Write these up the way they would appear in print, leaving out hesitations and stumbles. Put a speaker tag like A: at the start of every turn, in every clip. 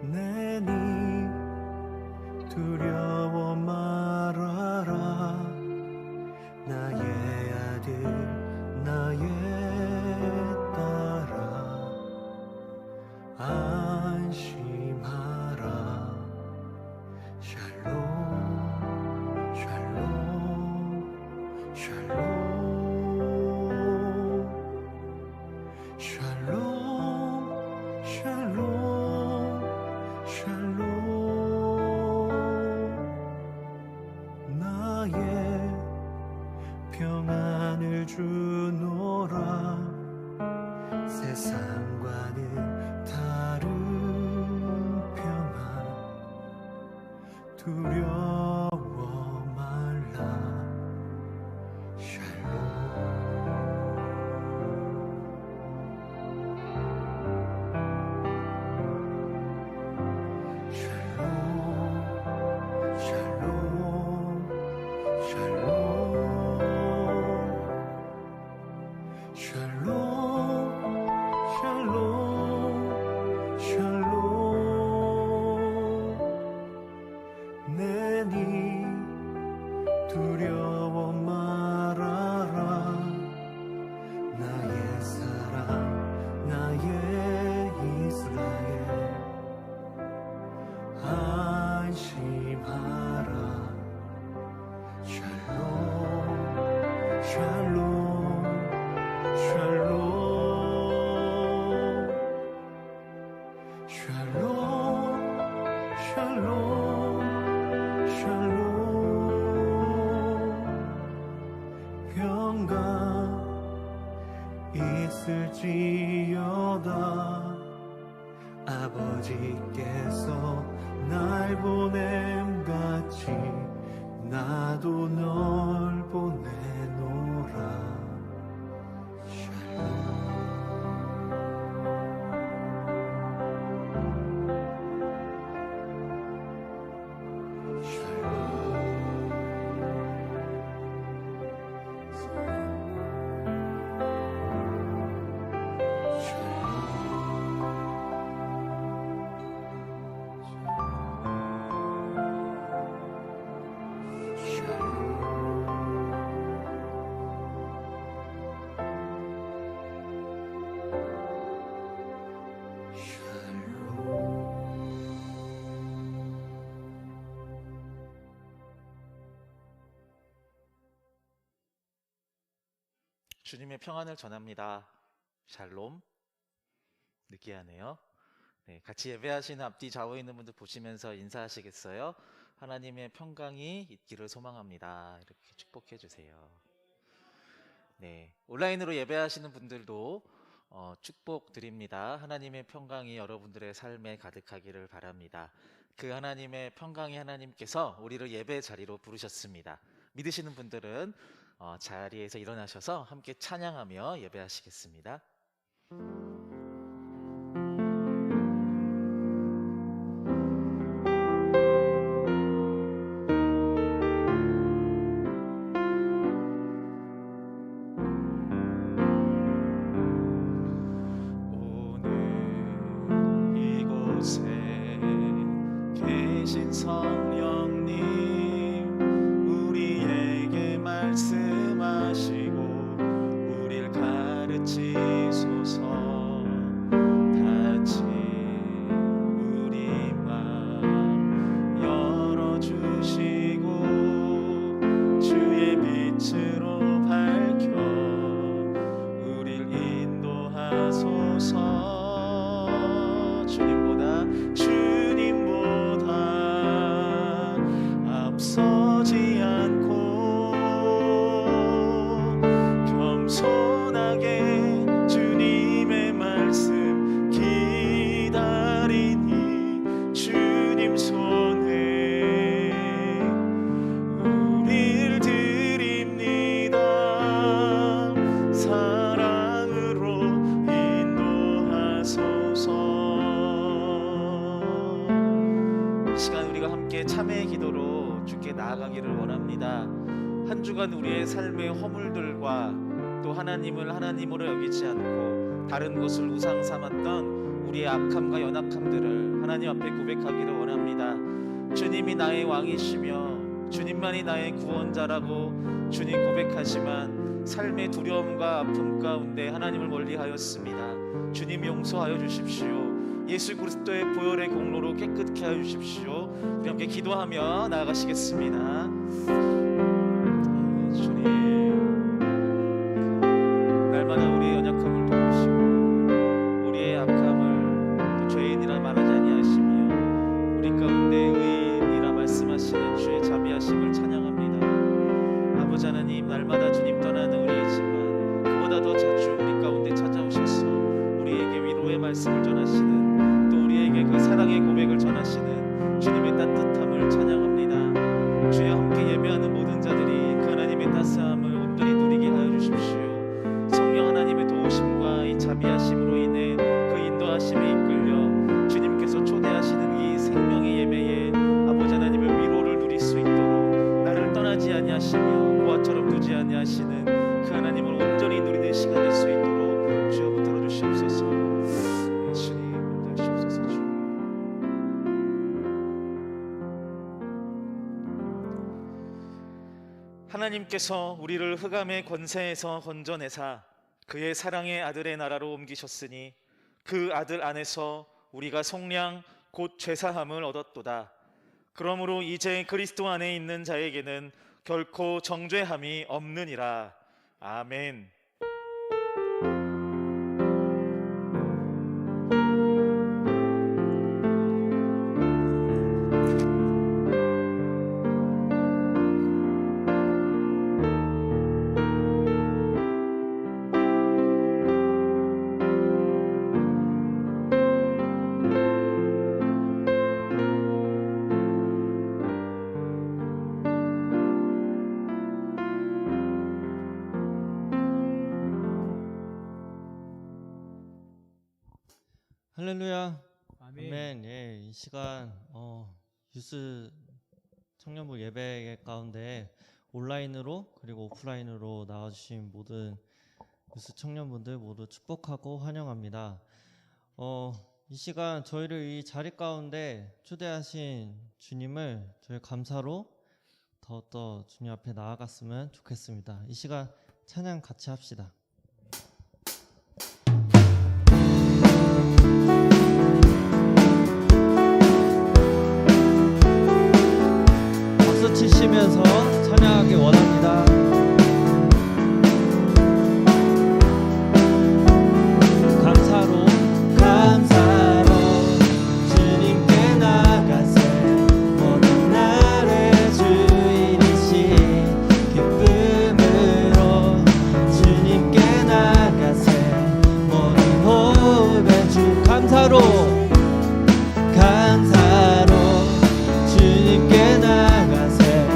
A: 내니 두려워 말아라. 나의 아들 나의 딸아 안심하라. 샬롬 샬롬 샬롬 샬롬 샬롬 샬롬. 나의 평안을 주노라. 세상과는 다른 평안 두려워 말라. 샬롬 두려워 말아라. 나의 사랑 나의 이스라엘 안심하라. 샬롬 샬롬 샬롬 샬롬 샬롬 샬롬. 평강 있을지어다. 아버지께서 날 보냄같이 나도 널 보내노라. 샬롬
B: 주님의 평안을 전합니다. 샬롬. 느끼하네요. 네, 같이 예배하시는 앞뒤 좌우에 있는 분들 보시면서 인사하시겠어요? 하나님의 평강이 있기를 소망합니다. 이렇게 축복해 주세요. 네, 온라인으로 예배하시는 분들도 축복 드립니다. 하나님의 평강이 여러분들의 삶에 가득하기를 바랍니다. 그 하나님의 평강이 하나님께서 우리를 예배 자리로 부르셨습니다. 믿으시는 분들은 자리에서 일어나셔서 함께 찬양하며 예배하시겠습니다.
A: 오늘 이곳에 계신 성령님 우리에게 말씀하시고 우릴 가르치소서. 다시 우리 맘 열어주시고 주의 빛으로 밝혀 우릴 인도하소서. 주님보다 앞서지 않고 겸손하게 주님의 말씀 기다리니 주님 손에 우릴 드립니다. 사랑으로 인도하소서. 이 시간 우리가 함께 참회의 기도로 주께 나아가기를 원합니다. 한 주간 우리의 삶의 허물들과 또 하나님을 하나님으로 여기지 않고 다른 것을 우상 삼았던 우리의 악함과 연약함들을 하나님 앞에 고백하기를 원합니다. 주님이 나의 왕이시며 주님만이 나의 구원자라고 주님 고백하지만 삶의 두려움과 아픔 가운데 하나님을 멀리하였습니다. 주님 용서하여 주십시오. 예수 그리스도의 보혈의 공로로 깨끗게 하여 주십시오. 우리 함께 기도하며 나아가시겠습니다. 주님, 날마다 우리의 연약함을 도우시고 우리의 악함을 또 죄인이라 말하지 아니하시며 우리 가운데 의인이라 말씀하시는 주의 자비하심을 찬양합니다. 아버지 하나님, 날마다 주님 떠나는 우리이지만 그보다 더 자주 우리 가운데 찾아오셔서 우리에게 위로의 말씀을 전하시는, 또 우리에게 그 사랑의 고백을 전하시는 주님의 따뜻함을 찬양합니다. 주여, 함께 예배하는 모든 자들이 그 하나님의 따스함을 온전히 누리게 하여 주십시오. 성령 하나님의 도우심과 이 자비하심으로 인해 그 인도하심에 이끌려 주님께서 초대하시는 이 생명의 예배에 아버지 하나님의 위로를 누릴 수 있도록 나를 떠나지 아니하시며 보화처럼 두지 아니하시는 그 하나님을 온전히 누리는 시간 될 수 있도록 주여 붙들어 주시옵소서. 주님 붙들어 주시옵소서. 주님, 하나님께서 우리를 흑암의 권세에서 건져내사 그의 사랑의 아들의 나라로 옮기셨으니 그 아들 안에서 우리가 속량 곧 죄사함을 얻었도다. 그러므로 이제 그리스도 안에 있는 자에게는 결코 정죄함이 없느니라. 아멘.
C: 할렐루야.
D: 아멘.
C: 아멘. 예, 이 시간 유스 청년부 예배 가운데 온라인으로 그리고 오프라인으로 나와주신 모든 유스 청년분들 모두 축복하고 환영합니다. 이 시간 저희를 이 자리 가운데 초대하신 주님을 저희 감사로 더욱더 주님 앞에 나아갔으면 좋겠습니다. 이 시간 찬양 같이 합시다. 박수 치시면서 찬양하기 원합니다. 감사로 주님께 나가세 모든 날의 주인이시 기쁨으로 주님께 나가세 모든 호흡의 주 감사로 주님께 나가세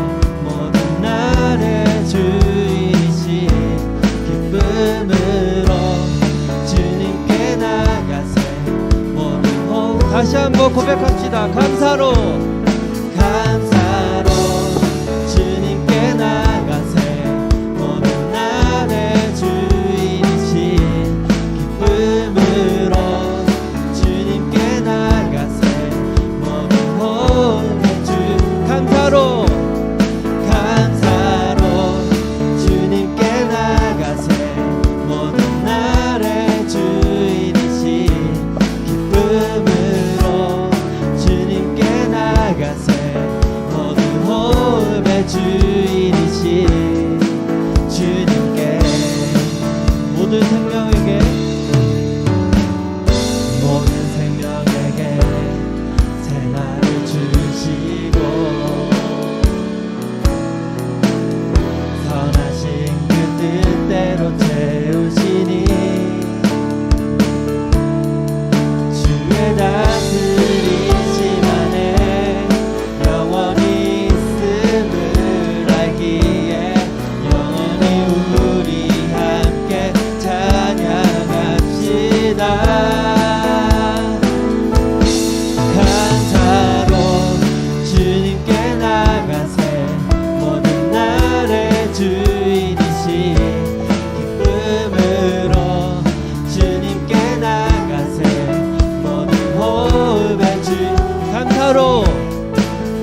C: 모든 날의 주이시 기쁨으로 주님께 나가세 모든 호흡 다시 한번 고백합시다. 감사로 주님께 나가세 모든 날의 주이시 기쁨으로 주님께 나가세 모든 호흡의 주 감사로 주님께 나가세 모든 날의 주인이시 기쁨으로 주님께 나가세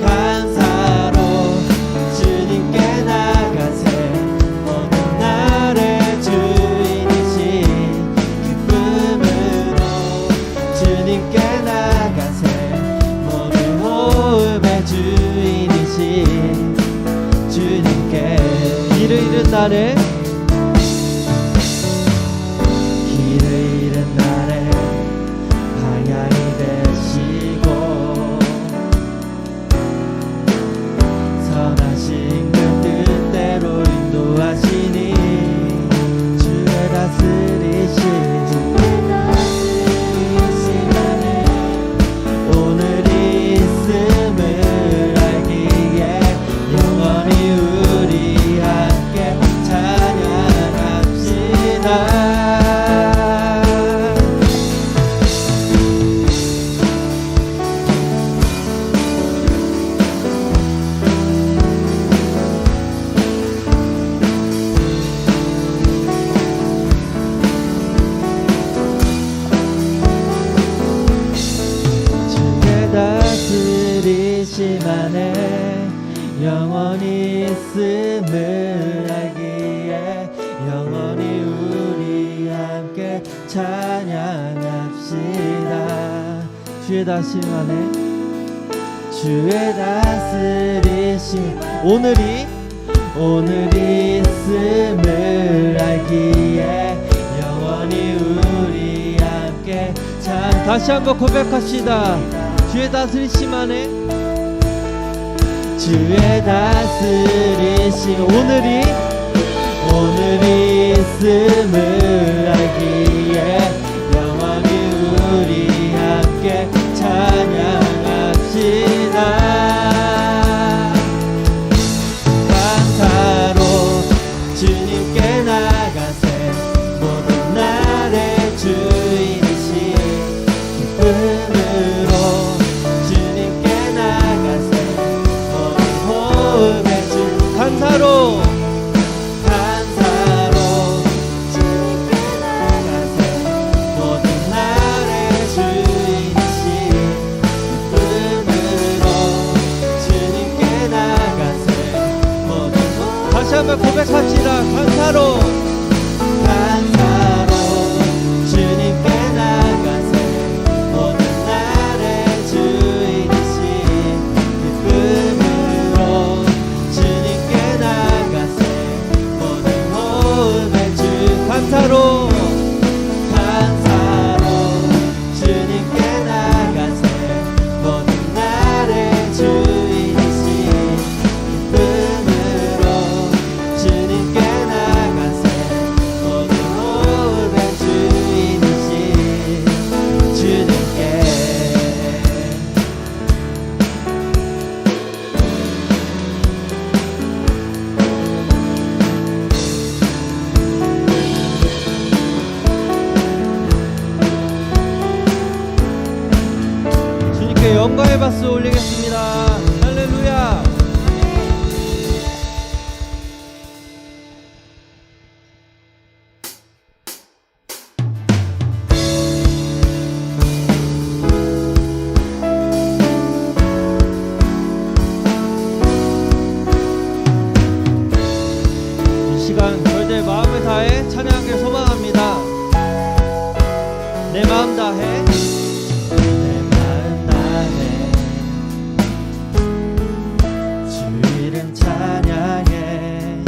C: 감사로 주님께 나가세 모든 날의 주인이신 기쁨으로 주님께 나가세 모든 호흡의 주인이신 주님께 길을 잃은 나를 방향이 되시고 선하신 그 뜻대로 인도하시니 주의 다스리신 나를 오늘 있음을 알기에 영원히 우리 함께 찬양합시다. 영원히 있음을 알기에 영원히 우리 함께 찬양합시다. 주의 다스림 안에 주의 다스리심 오늘이 있음을 알기에 영원히 우리 함께 다시 한번 고백합시다. 주의 다스리심 안에 주의 다스리심 오늘이 있음을 알기에 영원히 우리 함께 찬양합시다. 감사로 주님께 나가세 모든 날의 주인이신 기쁨으로 주님께 나가세 감사로 주님께 나가세 모든 날의 주인이신 기쁨으로 주님께 나가세 모든 다시 한번 고백합시다. 감사로 주님께 나가세 모든 날의 주인이신 기쁨으로 주님께 나가세 모든 호흡의 주 감사로 주님께 나가세 모든 날의 주인이신 기쁨으로 주님께 나가세 모든 호흡의 주인이신 주님께 주님께 영광의 박수 올리겠습니다. 할렐루야. 이 시간 저희들 마음을 다해 찬양하길 소망합니다. 내 마음 다해 주 이름 찬양해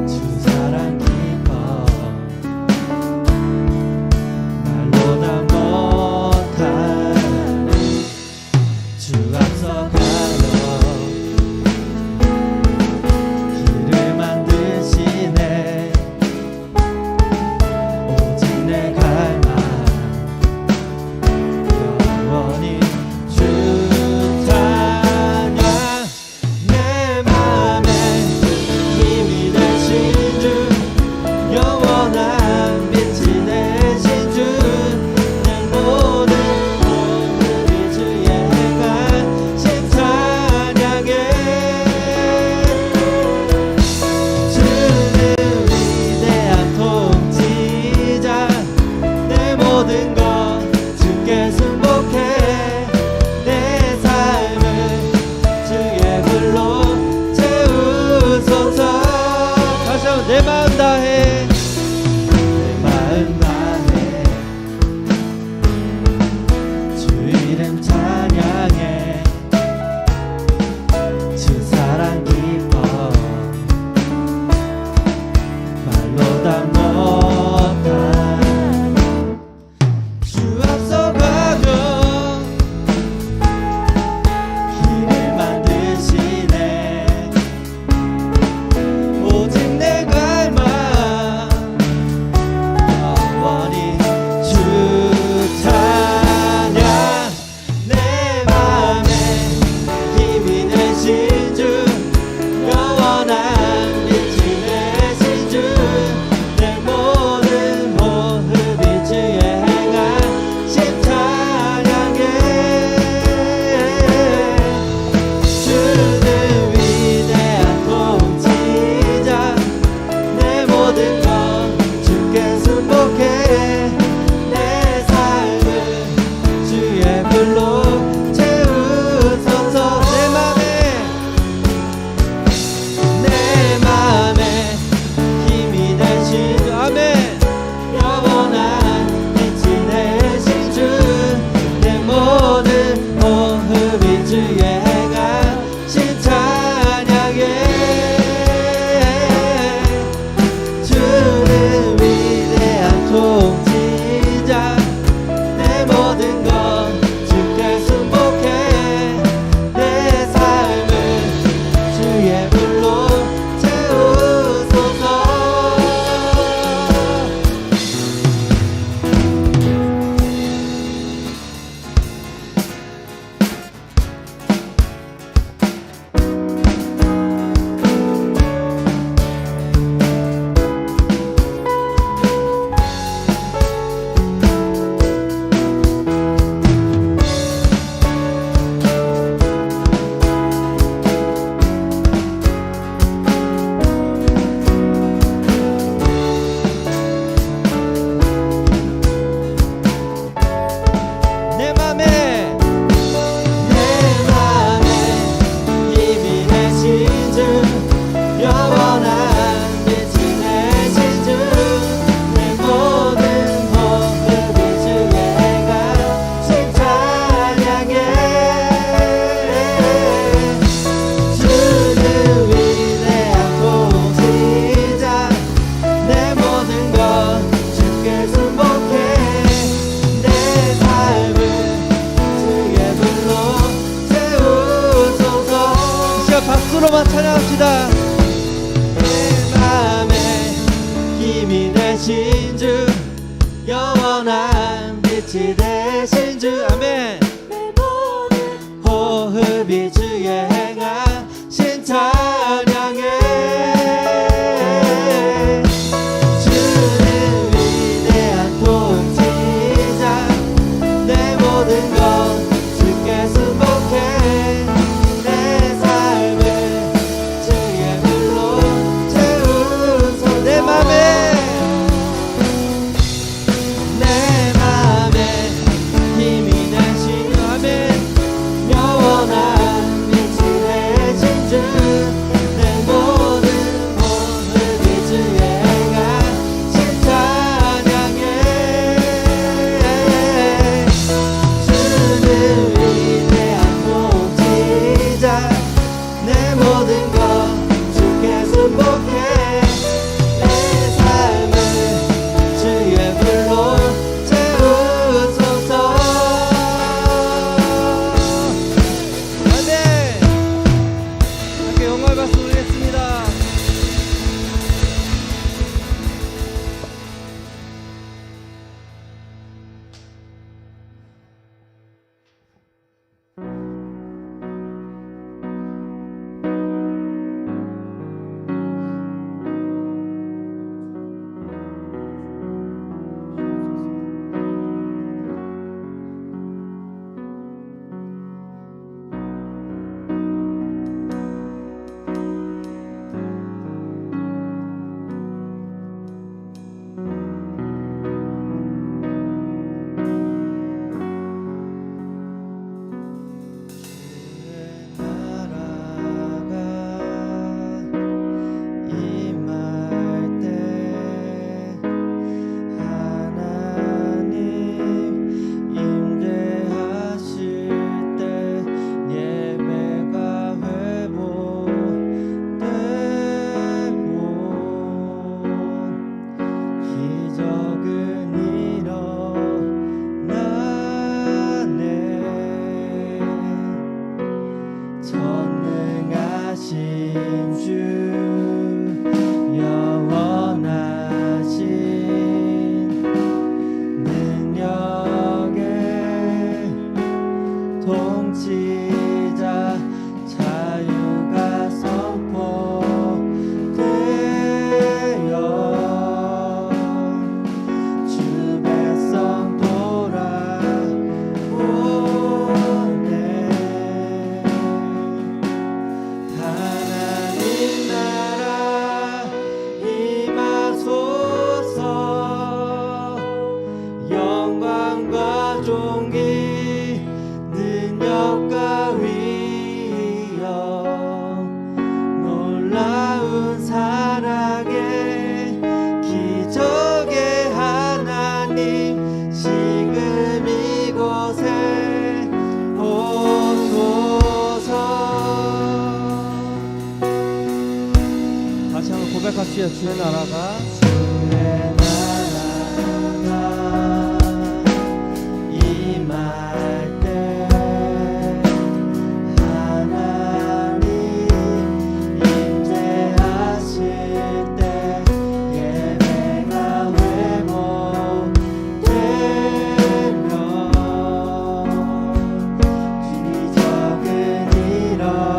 C: 주 사랑 기뻐 말로 다 못하네 주 앞서가요 길을 만드시네 오직 내 갈망 영원히 주 찬양 내 맘에 힘이 되신 주 영원한 빛이 되신 주 내 모든 오늘이 주의 행하신 찬양해 주는 위대한 통치자 내 모든 것 주께 승복해 박수로만 찬양합시다. 내 맘에 힘이 되신 주, 영원한 빛이 되신 주. 아멘. 호흡이 주의 행하신 찬양해. 주는 위대한 통치자, 내 모든 것 주께 승복해. 내 삶을 주의 불로 채우소서. 내 맘에 힘이 되신 주. 아멘. 영원한 빛이 되신 주, 내 모든 호흡이 주의 행하신 찬양해. 주는 위대한 통치자, 내 모든 것 주께 승복해. 내 삶을 주의 불로 채우소서. 아멘. 함께 영광의 박수 올리겠습니다. 통치자, 자유가 선포되어 주 백성 돌아오네. 하나님 나라 임하소서. 영광과 존귀 능력과 위엄, 놀라운 사랑의 기적의 하나님, 지금 이곳에 오소서. 다시 한번 고백합시다. 주의 나라가 임할 때 하나님 임재하실 때 예배가 회복되며 기적은 일어나네.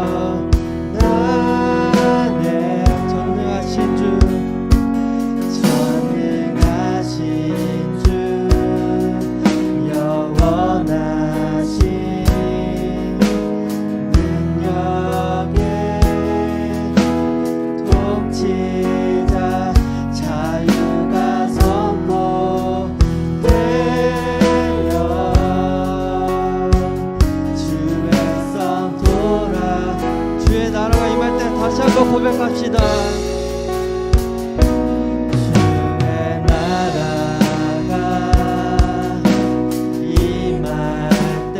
C: 전능하신 주, 전능하신 주, 영원하신 능력의 통치자, 자유가 선포되어 주 백성 돌아. 주의 나라가 임할 때 다시 한번 고백합시다. 주의 나라가 임할 때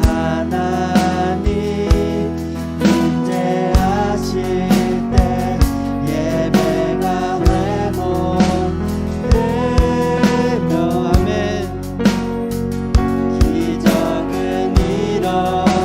C: 하나님 임재하실 때 예배가 회복되며 아멘. 기적은 일어나네.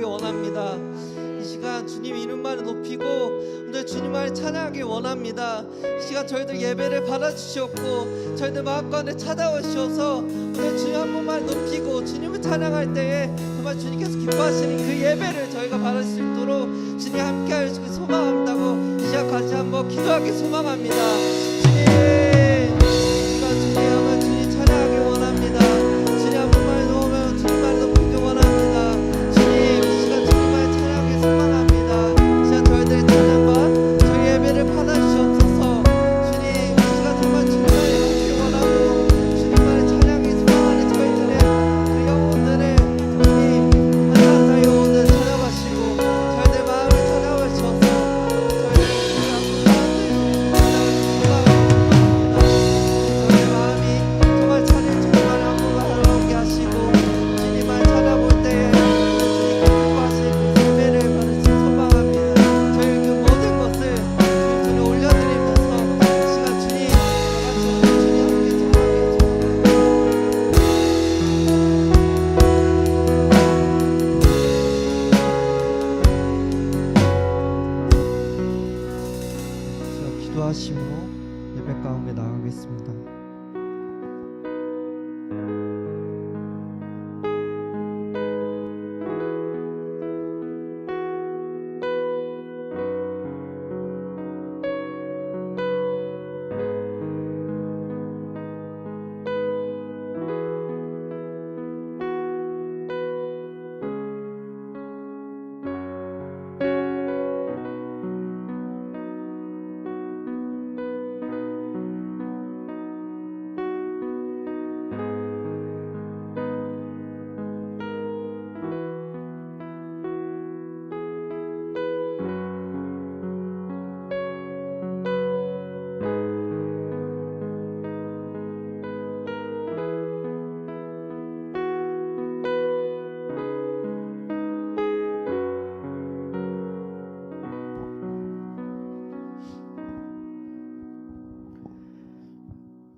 C: 원합니다. 이 시간 주님 이름만을 높이고 오늘 주님만을 찬양하기 원합니다. 이 시간 저희들 예배를 받아주시옵고 저희들 마음가운데 찾아오시어서 오늘 주님 한 번만 높이고 주님을 찬양할 때에 정말 주님께서 기뻐하시는 그 예배를 저희가 받을 수 있도록 주님 함께하여 주시길 소망한다고 이 시간 같이 한번 기도하기 소망합니다. 주님, 이 시간 주님 주님 찬양하기 원합니다. 주님 한 번만 놓으면 주님만 높이기 원합니다. 주님 이 시간 주님만 찬양하기 소망합니다. 이 시간 저희들의 찬양과 저희 예배를 받아주시옵소서. 주님 이 시간 정말 주님만 높이기 원하고 주님만을 찬양하기 소망하는 저희들의 그 영혼들의 주님 하나하나 영혼을 찾아가시고 저희들 마음을 찾아오셔서 저희들 저희 마음이 정말 찬양 주님만 한번하게 하시고 주님만 찾아볼 때에 주님 기뻐하신 그 예배를 받을 수 소망합니다. 저희 그 모든 것을 주님께 올려드리면서 이 시간 주님 같이 오늘 주님 함께 찬양해 주시옵소서. 기도하시고 예배 가운데 나가겠습니다.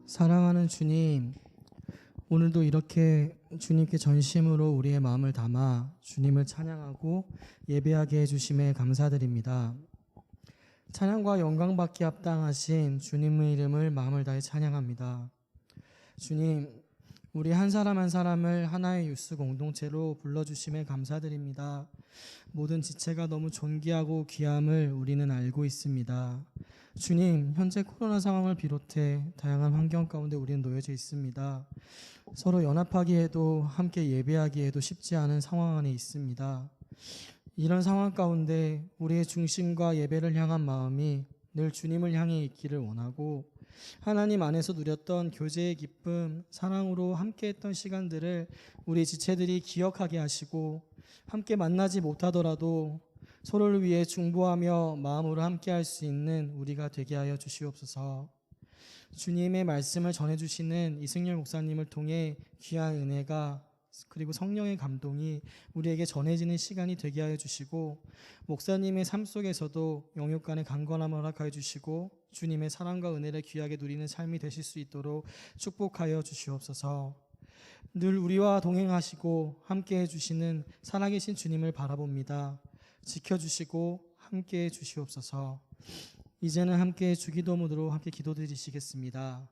D: 사랑하는 주님, 오늘도 이렇게 주님께 전심으로 우리의 마음을 담아 주님을 찬양하고 예배하게 해주심에 감사드립니다. 찬양과 영광받기 합당하신 주님의 이름을 마음을 다해 찬양합니다. 주님, 우리 한 사람 한 사람을 하나의 유스 공동체로 불러주심에 감사드립니다. 모든 지체가 너무 존귀하고 귀함을 우리는 알고 있습니다. 주님, 현재 코로나 상황을 비롯해 다양한 환경 가운데 우리는 놓여져 있습니다. 서로 연합하기에도 함께 예배하기에도 쉽지 않은 상황 안에 있습니다. 이런 상황 가운데 우리의 중심과 예배를 향한 마음이 늘 주님을 향해 있기를 원하고 하나님 안에서 누렸던 교제의 기쁨, 사랑으로 함께했던 시간들을 우리 지체들이 기억하게 하시고 함께 만나지 못하더라도 서로를 위해 중보하며 마음으로 함께할 수 있는 우리가 되게 하여 주시옵소서. 주님의 말씀을 전해주시는 이승열 목사님을 통해 귀한 은혜가 그리고 성령의 감동이 우리에게 전해지는 시간이 되게 하여 주시고 목사님의 삶 속에서도 영육 간의 강건함을 허락하여 주시고 주님의 사랑과 은혜를 귀하게 누리는 삶이 되실 수 있도록 축복하여 주시옵소서. 늘 우리와 동행하시고 함께해 주시는 살아계신 주님을 바라봅니다. 지켜주시고 함께해 주시옵소서. 이제는 함께 주기도문으로 함께 기도드리시겠습니다.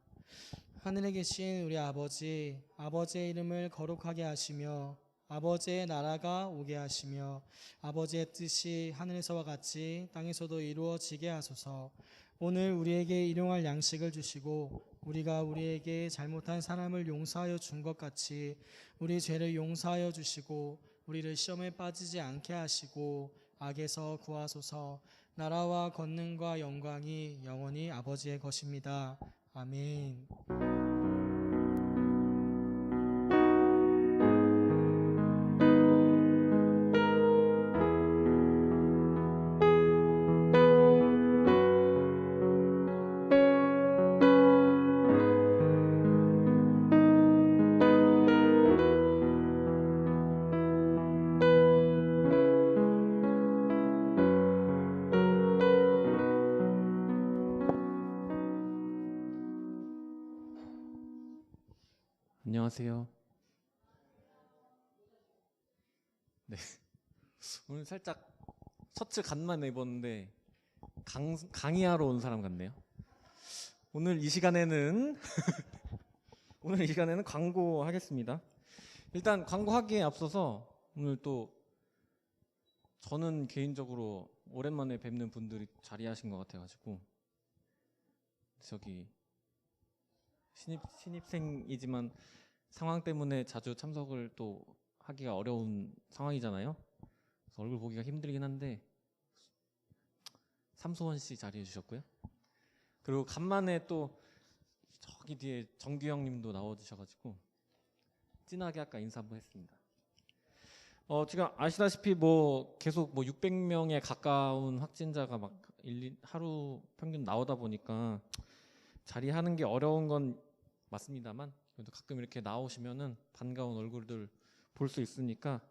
D: 하늘에 계신 우리 아버지, 아버지의 이름을 거룩하게 하시며 아버지의 나라가 오게 하시며 아버지의 뜻이 하늘에서와 같이 땅에서도 이루어지게 하소서. 오늘 우리에게 일용할 양식을 주시고 우리가 우리에게 잘못한 사람을 용서하여 준 것 같이 우리 죄를 용서하여 주시고 우리를 시험에 빠지지 않게 하시고 악에서 구하소서. 나라와 권능과 영광이 영원히 아버지의 것입니다. 아멘.
E: 안녕하세요. 오늘 살짝 셔츠 간만 입었는데 강의하러 온 사람 같네요. 오늘 이 시간에는 오늘 이 시간에는 광고하겠습니다. 일단 광고하기에 앞서서 오늘 또 저는 개인적으로 오랜만에 뵙는 분들이 자리하신 것 같아가지고 저기 신입생이지만 상황 때문에 자주 참석을 또 하기가 어려운 상황이잖아요. 그래서 얼굴 보기가 힘들긴 한데 삼소원 씨 자리해 주셨고요. 그리고 간만에 또 저기 뒤에 정규영 님도 나와주셔가지고 진하게 아까 인사 한번 했습니다. 지금 아시다시피 뭐 계속 뭐 600명에 가까운 확진자가 막 하루 평균 나오다 보니까 자리하는 게 어려운 건 맞습니다만 그래도 가끔 이렇게 나오시면은 반가운 얼굴들 볼 수 있으니까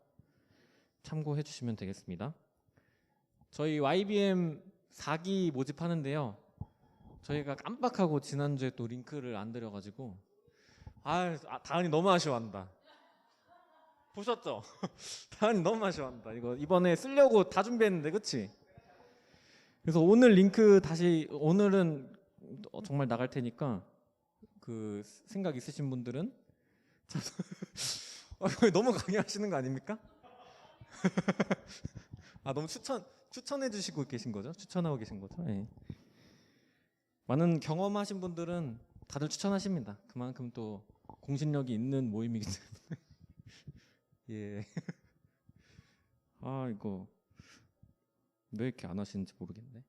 E: 참고해 주시면 되겠습니다. 저희 YBM 4기 모집하는데요. 저희가 깜빡하고 지난주에 또 링크를 안 드려가지고 다은이 너무 아쉬워한다. 보셨죠? 다은이 너무 아쉬워한다. 이거 이번에 쓰려고 다 준비했는데 그치? 그래서 오늘 링크 다시 오늘은 정말 나갈 테니까 그 생각 있으신 분들은 너무 강요하시는 거 아닙니까? 너무 추천해 주시고 계신 거죠? 추천하고 계신 거죠? 네. 많은 경험하신 분들은 다들 추천하십니다. 그만큼 또 공신력이 있는 모임이기 때문에. 예. 이거 왜 이렇게 안 하시는지 모르겠네.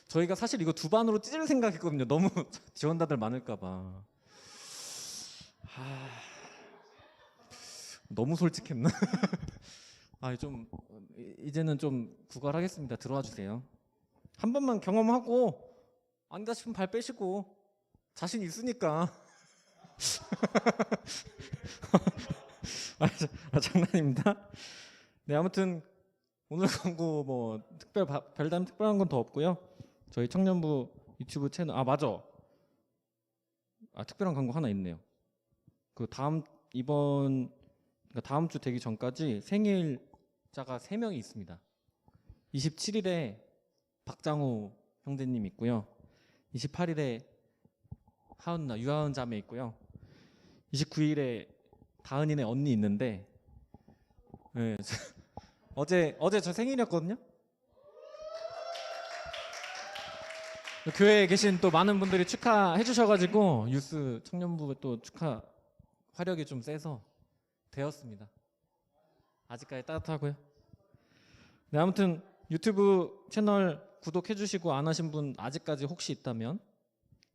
E: 저희가 사실 이거 두 반으로 찢을 생각했거든요. 너무 지원자들 많을까봐. 너무 솔직했나? 좀 이제는 좀 구걸하겠습니다. 들어와 주세요. 한 번만 경험하고 아니다 싶으면 발 빼시고 자신 있으니까. 장난입니다. 네, 아무튼 오늘 광고 뭐 별다른 특별한 건 더 없고요. 저희 청년부 유튜브 채널 맞아. 특별한 광고 하나 있네요. 그 다음 주 되기 전까지 생일자가 3명이 있습니다. 27일에 박장호 형제님 있고요. 28일에 유하은 자매 있고요. 29일에 다은이네 언니 있는데 네, 어제 저 생일이었거든요. 교회에 계신 또 많은 분들이 축하해 주셔가지고 유스 청년부 또 축하 화력이 좀 세서 되었습니다. 아직까지 따뜻하고요. 네, 아무튼 유튜브 채널 구독해 주시고 안 하신 분 아직까지 혹시 있다면,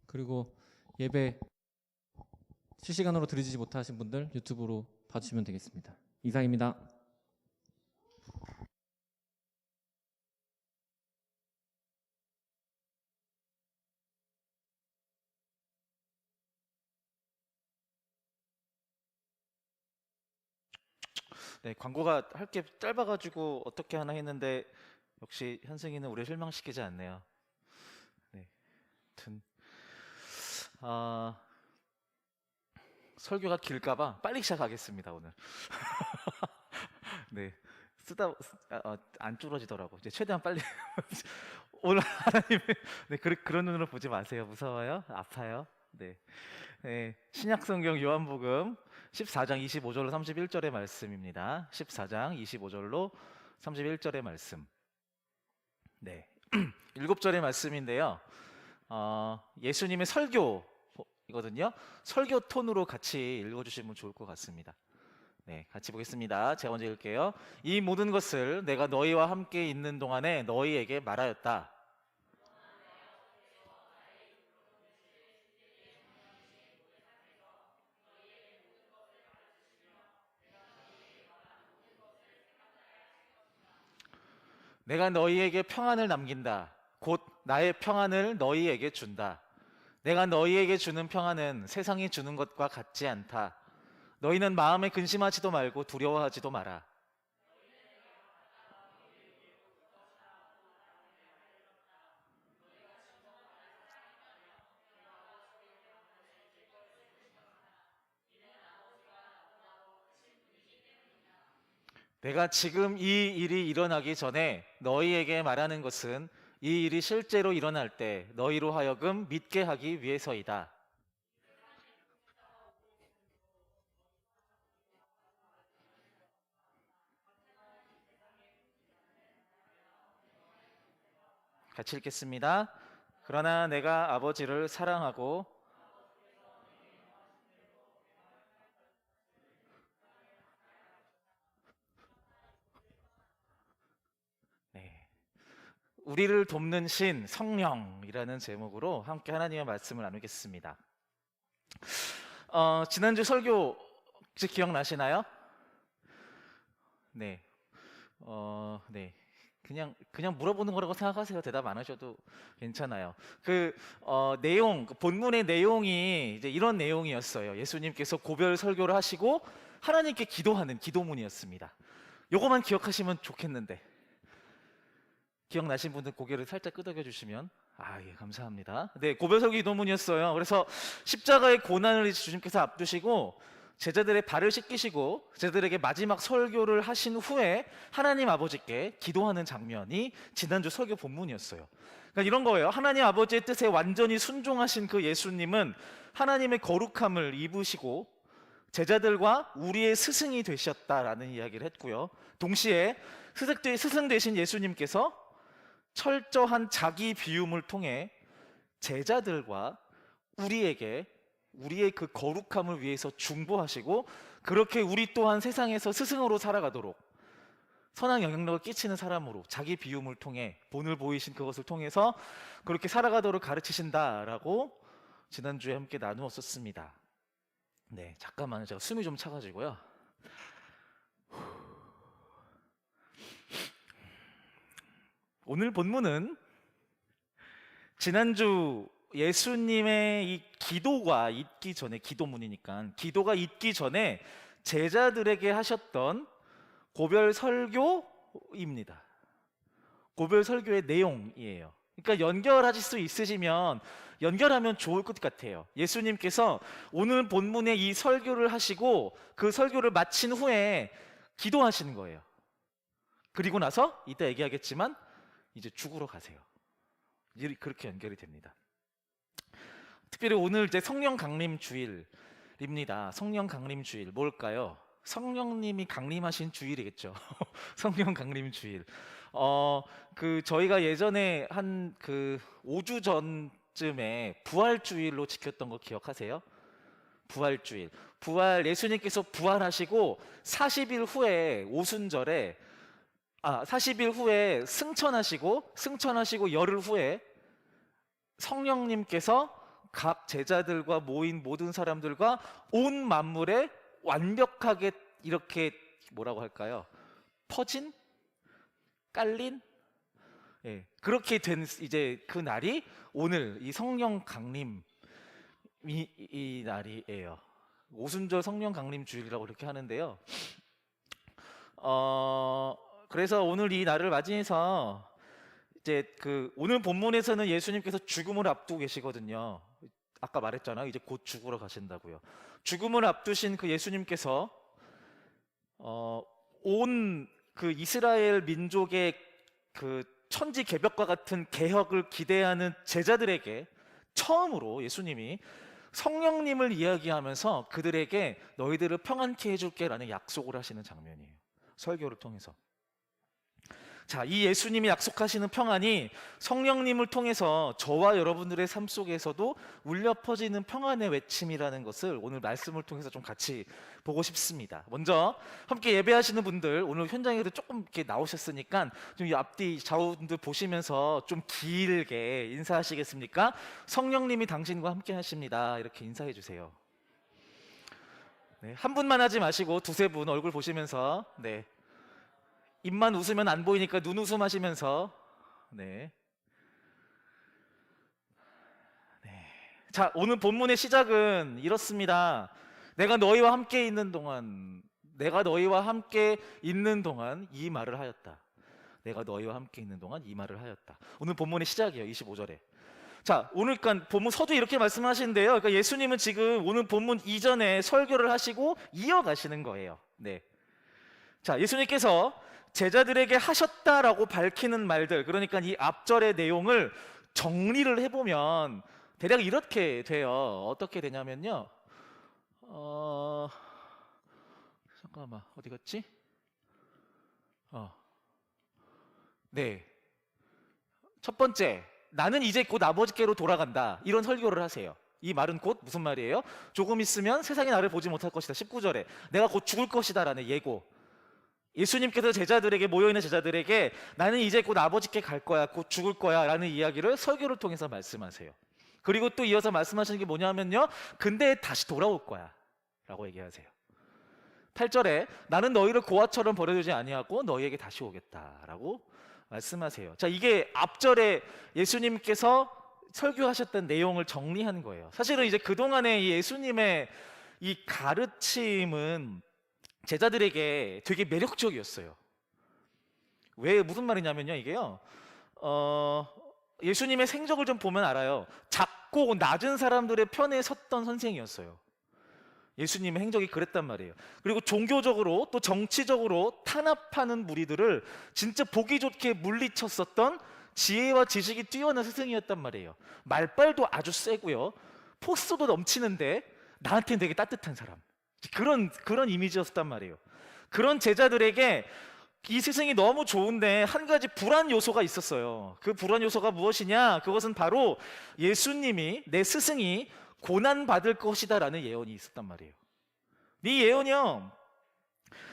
E: 그리고 예배 실시간으로 드리지 못하신 분들 유튜브로 봐주시면 되겠습니다. 이상입니다.
B: 네, 광고가 할 게 짧아가지고 어떻게 하나 했는데 역시 현승이는 우리 실망시키지 않네요. 네, 아무튼 설교가 길까봐 빨리 시작하겠습니다 오늘. 네, 쓰다 안 줄어지더라고. 이제 최대한 빨리. 오늘 하나님의 그런 눈으로 보지 마세요. 무서워요? 아파요? 네. 신약성경 요한복음 14장 25절로 31절의 말씀입니다. 14장 25절로 31절의 말씀. 네. 7절의 말씀인데요. 예수님의 설교이거든요. 설교 톤으로 같이 읽어주시면 좋을 것 같습니다. 네, 같이 보겠습니다. 제가 먼저 읽을게요. 이 모든 것을 내가 너희와 함께 있는 동안에 너희에게 말하였다. 내가 너희에게 평안을 남긴다. 곧 나의 평안을 너희에게 준다. 내가 너희에게 주는 평안은 세상이 주는 것과 같지 않다. 너희는 마음에 근심하지도 말고 두려워하지도 마라. 내가 지금 이 일이 일어나기 전에 너희에게 말하는 것은 이 일이 실제로 일어날 때 너희로 하여금 믿게 하기 위해서이다. 같이 읽겠습니다. 그러나 내가 아버지를 사랑하고 우리를 돕는 신 성령이라는 제목으로 함께 하나님의 말씀을 나누겠습니다. 지난주 설교 혹시 기억나시나요? 네. 네. 그냥 물어보는 거라고 생각하세요. 대답 안 하셔도 괜찮아요. 내용, 본문의 내용이 이제 이런 내용이었어요. 예수님께서 고별 설교를 하시고 하나님께 기도하는 기도문이었습니다. 요거만 기억하시면 좋겠는데. 기억나신 분들 고개를 살짝 끄덕여 주시면 예, 감사합니다. 네, 고별설교 기도문이었어요. 그래서 십자가의 고난을 주님께서 앞두시고 제자들의 발을 씻기시고 제자들에게 마지막 설교를 하신 후에 하나님 아버지께 기도하는 장면이 지난주 설교 본문이었어요. 그러니까 이런 거예요. 하나님 아버지의 뜻에 완전히 순종하신 그 예수님은 하나님의 거룩함을 입으시고 제자들과 우리의 스승이 되셨다라는 이야기를 했고요. 동시에 스승 되신 예수님께서 철저한 자기 비움을 통해 제자들과 우리에게 우리의 그 거룩함을 위해서 중보하시고 그렇게 우리 또한 세상에서 스승으로 살아가도록 선한 영향력을 끼치는 사람으로 자기 비움을 통해 본을 보이신 그것을 통해서 그렇게 살아가도록 가르치신다라고 지난주에 함께 나누었었습니다. 네, 잠깐만요. 제가 숨이 좀 차가지고요. 오늘 본문은 지난주 예수님의 이 기도가 있기 전에 기도문이니까 기도가 있기 전에 제자들에게 하셨던 고별 설교입니다. 고별 설교의 내용이에요. 그러니까 연결하실 수 있으시면 연결하면 좋을 것 같아요. 예수님께서 오늘 본문의 이 설교를 하시고 그 설교를 마친 후에 기도하시는 거예요. 그리고 나서 이따 얘기하겠지만 이제 죽으러 가세요. 그렇게 연결이 됩니다. 특별히 오늘 이제 성령 강림 주일입니다. 성령 강림 주일 뭘까요? 성령님이 강림하신 주일이겠죠. 성령 강림 주일. 저희가 예전에 한 5주 전쯤에 부활 주일로 지켰던 거 기억하세요? 부활 주일. 예수님께서 부활하시고 40일 후에 오순절에 40일 후에 승천하시고 열흘 후에 성령님께서 각 제자들과 모인 모든 사람들과 온 만물에 완벽하게 이렇게 뭐라고 할까요? 퍼진? 깔린? 예, 그렇게 된 이제 그 날이 오늘 이 성령 강림 이 날이에요. 오순절 성령 강림 주일이라고 이렇게 하는데요. 그래서 오늘 이 날을 맞이해서 이제 오늘 본문에서는 예수님께서 죽음을 앞두고 계시거든요. 아까 말했잖아요. 이제 곧 죽으러 가신다고요. 죽음을 앞두신 그 예수님께서 온 이스라엘 민족의 천지개벽과 같은 개혁을 기대하는 제자들에게 처음으로 예수님이 성령님을 이야기하면서 그들에게 너희들을 평안케 해줄게라는 약속을 하시는 장면이에요. 설교를 통해서. 자, 이 예수님이 약속하시는 평안이 성령님을 통해서 저와 여러분들의 삶 속에서도 울려 퍼지는 평안의 외침이라는 것을 오늘 말씀을 통해서 좀 같이 보고 싶습니다. 먼저 함께 예배하시는 분들 오늘 현장에도 조금 이렇게 나오셨으니까 좀 이 앞뒤 좌우분들 보시면서 좀 길게 인사하시겠습니까? 성령님이 당신과 함께 하십니다. 이렇게 인사해 주세요. 네, 한 분만 하지 마시고 두세 분 얼굴 보시면서 네. 입만 웃으면 안 보이니까 눈웃음 하시면서 네. 자, 오늘 본문의 시작은 이렇습니다. 내가 너희와 함께 있는 동안 이 말을 하였다. 내가 너희와 함께 있는 동안 이 말을 하였다. 오늘 본문의 시작이에요. 25절에. 자, 오늘 그러니까 본문 서두에 이렇게 말씀하시는데요. 그러니까 예수님은 지금 오늘 본문 이전에 설교를 하시고 이어가시는 거예요. 네. 자, 예수님께서 제자들에게 하셨다라고 밝히는 말들, 그러니까 이 앞절의 내용을 정리를 해보면 대략 이렇게 돼요. 어떻게 되냐면요. 잠깐만, 어디 갔지? 네. 첫 번째, 나는 이제 곧 아버지께로 돌아간다. 이런 설교를 하세요. 이 말은 곧 무슨 말이에요? 조금 있으면 세상이 나를 보지 못할 것이다. 19절에 내가 곧 죽을 것이다 라는 예고. 예수님께서 제자들에게, 모여있는 제자들에게 나는 이제 곧 아버지께 갈 거야, 곧 죽을 거야 라는 이야기를 설교를 통해서 말씀하세요. 그리고 또 이어서 말씀하시는 게 뭐냐면요, 근데 다시 돌아올 거야 라고 얘기하세요. 8절에 나는 너희를 고아처럼 버려두지 아니하고 너희에게 다시 오겠다 라고 말씀하세요. 자, 이게 앞절에 예수님께서 설교하셨던 내용을 정리한 거예요. 사실은 이제 그동안의 이 예수님의 이 가르침은 제자들에게 되게 매력적이었어요. 왜, 무슨 말이냐면요, 이게요, 예수님의 생적을 좀 보면 알아요. 작고 낮은 사람들의 편에 섰던 선생이었어요. 예수님의 행적이 그랬단 말이에요. 그리고 종교적으로 또 정치적으로 탄압하는 무리들을 진짜 보기 좋게 물리쳤었던 지혜와 지식이 뛰어난 스승이었단 말이에요. 말빨도 아주 세고요, 포스도 넘치는데 나한테는 되게 따뜻한 사람, 그런 이미지였단 말이에요. 그런 제자들에게 이 스승이 너무 좋은데 한 가지 불안 요소가 있었어요. 그 불안 요소가 무엇이냐? 그것은 바로 예수님이, 내 스승이 고난받을 것이다 라는 예언이 있었단 말이에요. 이 예언이요,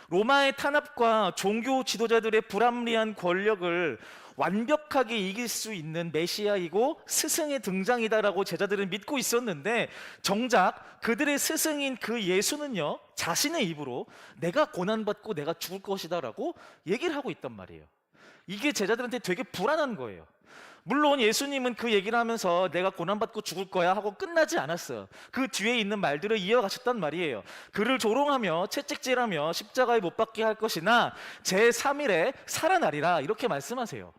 B: 로마의 탄압과 종교 지도자들의 불합리한 권력을 완벽하게 이길 수 있는 메시아이고 스승의 등장이다라고 제자들은 믿고 있었는데, 정작 그들의 스승인 그 예수는요, 자신의 입으로 내가 고난받고 내가 죽을 것이다 라고 얘기를 하고 있단 말이에요. 이게 제자들한테 되게 불안한 거예요. 물론 예수님은 그 얘기를 하면서 내가 고난받고 죽을 거야 하고 끝나지 않았어요. 그 뒤에 있는 말들을 이어가셨단 말이에요. 그를 조롱하며 채찍질하며 십자가에 못 박게 할 것이나 제3일에 살아나리라, 이렇게 말씀하세요.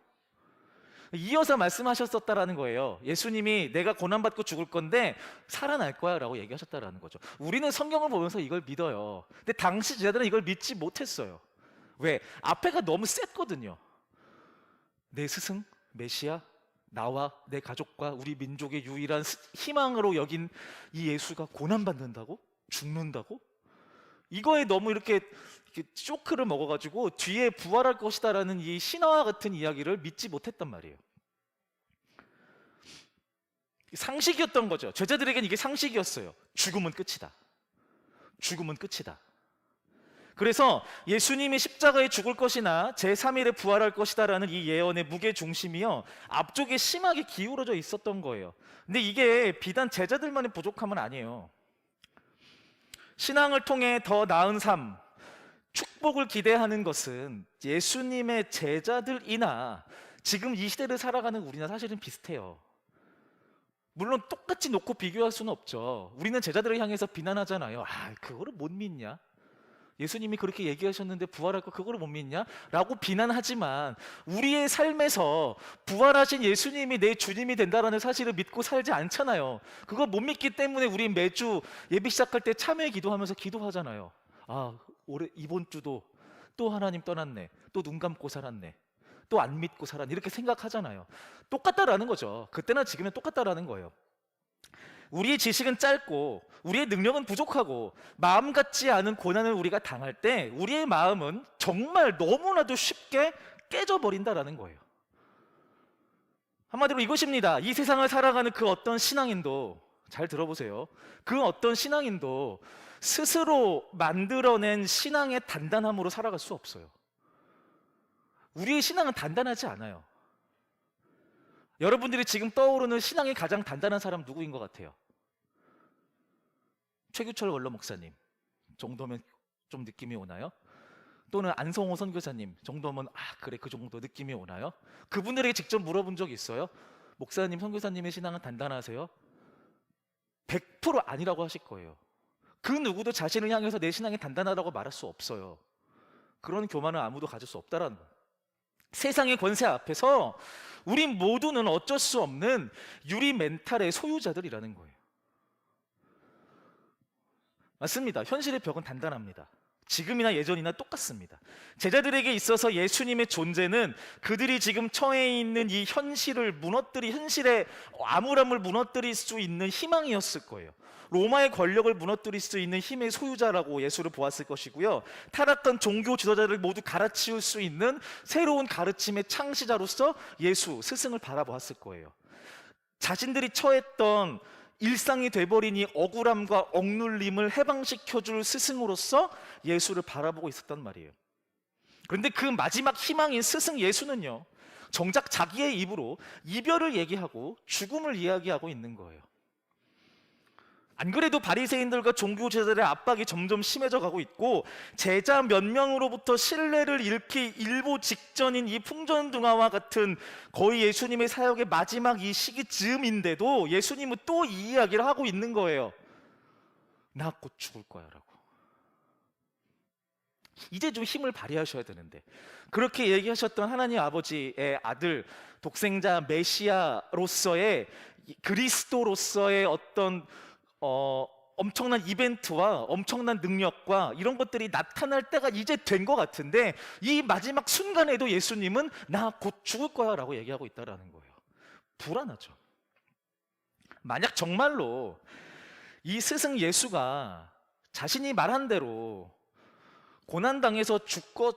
B: 이어서 말씀하셨었다라는 거예요. 예수님이 내가 고난받고 죽을 건데 살아날 거야 라고 얘기하셨다라는 거죠. 우리는 성경을 보면서 이걸 믿어요. 근데 당시 제자들은 이걸 믿지 못했어요. 왜? 앞에가 너무 셌거든요. 내 스승, 메시아, 나와 내 가족과 우리 민족의 유일한 희망으로 여긴 이 예수가 고난받는다고? 죽는다고? 이거에 너무 이렇게 쇼크를 먹어가지고 뒤에 부활할 것이다라는 이 신화와 같은 이야기를 믿지 못했단 말이에요. 상식이었던 거죠. 제자들에겐 이게 상식이었어요. 죽음은 끝이다. 죽음은 끝이다. 그래서 예수님이 십자가에 죽을 것이나 제3일에 부활할 것이다라는 이 예언의 무게 중심이요, 앞쪽에 심하게 기울어져 있었던 거예요. 근데 이게 비단 제자들만의 부족함은 아니에요. 신앙을 통해 더 나은 삶, 축복을 기대하는 것은 예수님의 제자들이나 지금 이 시대를 살아가는 우리나 사실은 비슷해요. 물론 똑같이 놓고 비교할 수는 없죠. 우리는 제자들을 향해서 비난하잖아요. 그거를 못 믿냐? 예수님이 그렇게 얘기하셨는데 부활할 거 그거를 못 믿냐? 라고 비난하지만 우리의 삶에서 부활하신 예수님이 내 주님이 된다라는 사실을 믿고 살지 않잖아요. 그걸 못 믿기 때문에 우리 매주 예배 시작할 때 참회 기도하면서 기도하잖아요. 올해 이번 주도 또 하나님 떠났네, 또 눈 감고 살았네, 또 안 믿고 살았네, 이렇게 생각하잖아요. 똑같다라는 거죠. 그때나 지금은 똑같다라는 거예요. 우리의 지식은 짧고 우리의 능력은 부족하고 마음 같지 않은 고난을 우리가 당할 때 우리의 마음은 정말 너무나도 쉽게 깨져버린다라는 거예요. 한마디로 이것입니다. 이 세상을 살아가는 그 어떤 신앙인도, 잘 들어보세요, 그 어떤 신앙인도 스스로 만들어낸 신앙의 단단함으로 살아갈 수 없어요. 우리의 신앙은 단단하지 않아요. 여러분들이 지금 떠오르는 신앙이 가장 단단한 사람 누구인 것 같아요? 최규철 원로 목사님 정도면 좀 느낌이 오나요? 또는 안성호 선교사님 정도면 그래, 그 정도 느낌이 오나요? 그분들에게 직접 물어본 적이 있어요? 목사님, 선교사님의 신앙은 단단하세요? 100% 아니라고 하실 거예요. 그 누구도 자신을 향해서 내 신앙이 단단하다고 말할 수 없어요. 그런 교만은 아무도 가질 수 없다라는 거예요. 세상의 권세 앞에서 우리 모두는 어쩔 수 없는 유리 멘탈의 소유자들이라는 거예요. 맞습니다. 현실의 벽은 단단합니다. 지금이나 예전이나 똑같습니다. 제자들에게 있어서 예수님의 존재는 그들이 지금 처해 있는 이 현실의 암울함을 무너뜨릴 수 있는 희망이었을 거예요. 로마의 권력을 무너뜨릴 수 있는 힘의 소유자라고 예수를 보았을 것이고요. 타락한 종교 지도자를 모두 갈아치울 수 있는 새로운 가르침의 창시자로서 예수, 스승을 바라보았을 거예요. 자신들이 처했던 일상이 돼버린 이 억울함과 억눌림을 해방시켜줄 스승으로서 예수를 바라보고 있었단 말이에요. 그런데 그 마지막 희망인 스승 예수는요, 정작 자기의 입으로 이별을 얘기하고 죽음을 이야기하고 있는 거예요. 안 그래도 바리새인들과 종교 제자들의 압박이 점점 심해져 가고 있고 제자 몇 명으로부터 신뢰를 잃기 일보 직전인 이 풍전등화와 같은 거의 예수님의 사역의 마지막 이 시기 즈음인데도 예수님은 또 이 이야기를 하고 있는 거예요. 나 곧 죽을 거야 라고. 이제 좀 힘을 발휘하셔야 되는데, 그렇게 얘기하셨던 하나님 아버지의 아들, 독생자 메시아로서의, 그리스도로서의 어떤 엄청난 이벤트와 엄청난 능력과 이런 것들이 나타날 때가 이제 된 것 같은데, 이 마지막 순간에도 예수님은 나 곧 죽을 거야 라고 얘기하고 있다는 거예요. 불안하죠. 만약 정말로 이 스승 예수가 자신이 말한 대로 고난당해서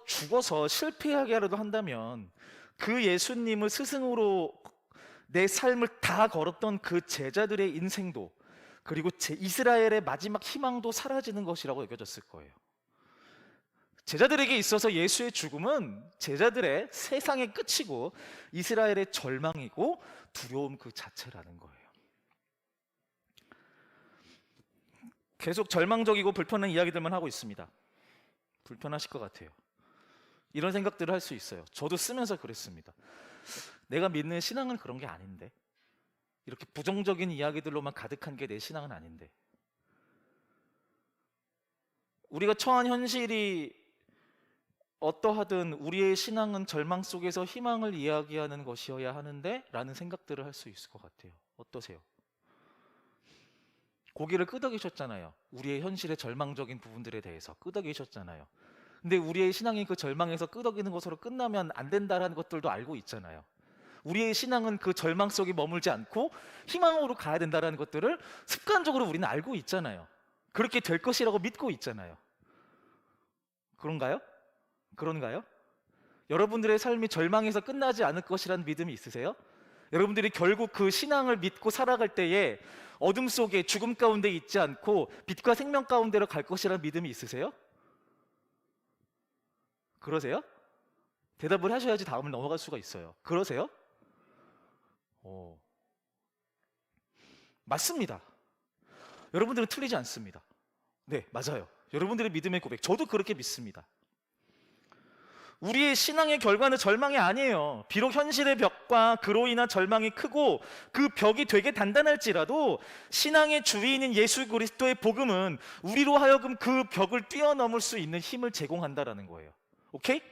B: 죽어서 실패하게라도 한다면, 그 예수님을 스승으로 내 삶을 다 걸었던 그 제자들의 인생도, 그리고 이스라엘의 마지막 희망도 사라지는 것이라고 여겨졌을 거예요. 제자들에게 있어서 예수의 죽음은 제자들의 세상의 끝이고 이스라엘의 절망이고 두려움 그 자체라는 거예요. 계속 절망적이고 불편한 이야기들만 하고 있습니다. 불편하실 것 같아요. 이런 생각들을 할 수 있어요. 저도 쓰면서 그랬습니다. 내가 믿는 신앙은 그런 게 아닌데, 이렇게 부정적인 이야기들로만 가득한 게 내 신앙은 아닌데, 우리가 처한 현실이 어떠하든 우리의 신앙은 절망 속에서 희망을 이야기하는 것이어야 하는데 라는 생각들을 할 수 있을 것 같아요. 어떠세요? 고개를 끄덕이셨잖아요. 우리의 현실의 절망적인 부분들에 대해서 끄덕이셨잖아요. 근데 우리의 신앙이 그 절망에서 끄덕이는 것으로 끝나면 안 된다라는 것들도 알고 있잖아요. 우리의 신앙은 그 절망 속에 머물지 않고 희망으로 가야 된다는 것들을 습관적으로 우리는 알고 있잖아요. 그렇게 될 것이라고 믿고 있잖아요. 그런가요? 여러분들의 삶이 절망에서 끝나지 않을 것이라는 믿음이 있으세요? 여러분들이 결국 그 신앙을 믿고 살아갈 때에 어둠 속에 죽음 가운데 있지 않고 빛과 생명 가운데로 갈 것이라는 믿음이 있으세요? 그러세요? 대답을 하셔야지 다음을 넘어갈 수가 있어요. 그러세요? 맞습니다. 여러분들은 틀리지 않습니다. 네, 맞아요. 여러분들의 믿음의 고백, 저도 그렇게 믿습니다. 우리의 신앙의 결과는 절망이 아니에요. 비록 현실의 벽과 그로 인한 절망이 크고 그 벽이 되게 단단할지라도 신앙의 주인인 예수 그리스도의 복음은 우리로 하여금 그 벽을 뛰어넘을 수 있는 힘을 제공한다라는 거예요. 오케이?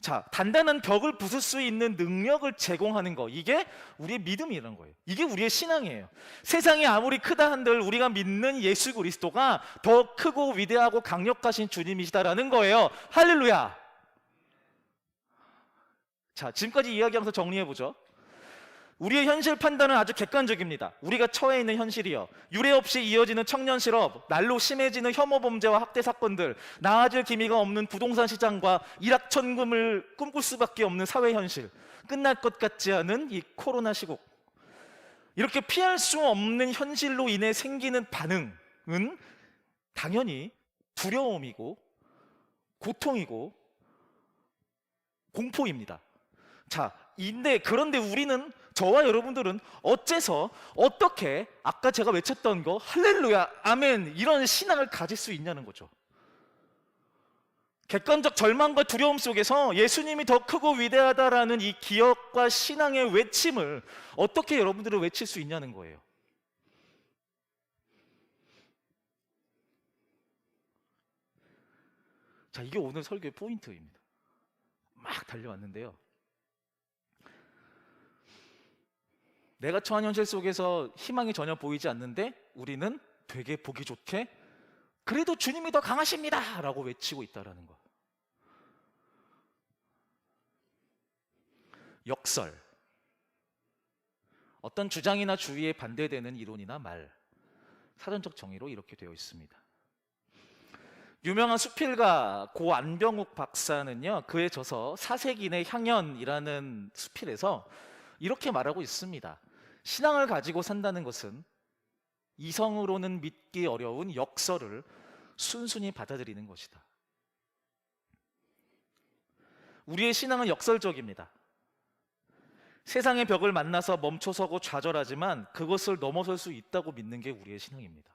B: 자, 단단한 벽을 부술 수 있는 능력을 제공하는 거, 이게 우리의 믿음이라는 거예요. 이게 우리의 신앙이에요. 세상이 아무리 크다 한들 우리가 믿는 예수 그리스도가 더 크고 위대하고 강력하신 주님이시다라는 거예요. 할렐루야. 자, 지금까지 이야기하면서 정리해보죠. 우리의 현실 판단은 아주 객관적입니다. 우리가 처해 있는 현실이요, 유례 없이 이어지는 청년 실업, 날로 심해지는 혐오 범죄와 학대 사건들, 나아질 기미가 없는 부동산 시장과 일확천금을 꿈꿀 수밖에 없는 사회 현실, 끝날 것 같지 않은 이 코로나 시국, 이렇게 피할 수 없는 현실로 인해 생기는 반응은 당연히 두려움이고 고통이고 공포입니다. 자, 그런데 우리는, 저와 여러분들은 어째서, 어떻게 아까 제가 외쳤던 거 할렐루야, 아멘, 이런 신앙을 가질 수 있냐는 거죠. 객관적 절망과 두려움 속에서 예수님이 더 크고 위대하다라는 이 기억과 신앙의 외침을 어떻게 여러분들은 외칠 수 있냐는 거예요. 자, 이게 오늘 설교의 포인트입니다. 막 달려왔는데요, 내가 처한 현실 속에서 희망이 전혀 보이지 않는데 우리는 되게 보기 좋게 그래도 주님이 더 강하십니다 라고 외치고 있다라는 거. 역설, 어떤 주장이나 주의에 반대되는 이론이나 말, 사전적 정의로 이렇게 되어 있습니다. 유명한 수필가 고 안병욱 박사는요, 그의 저서 사색인의 향연이라는 수필에서 이렇게 말하고 있습니다. 신앙을 가지고 산다는 것은 이성으로는 믿기 어려운 역설을 순순히 받아들이는 것이다. 우리의 신앙은 역설적입니다. 세상의 벽을 만나서 멈춰서고 좌절하지만 그것을 넘어설 수 있다고 믿는 게 우리의 신앙입니다.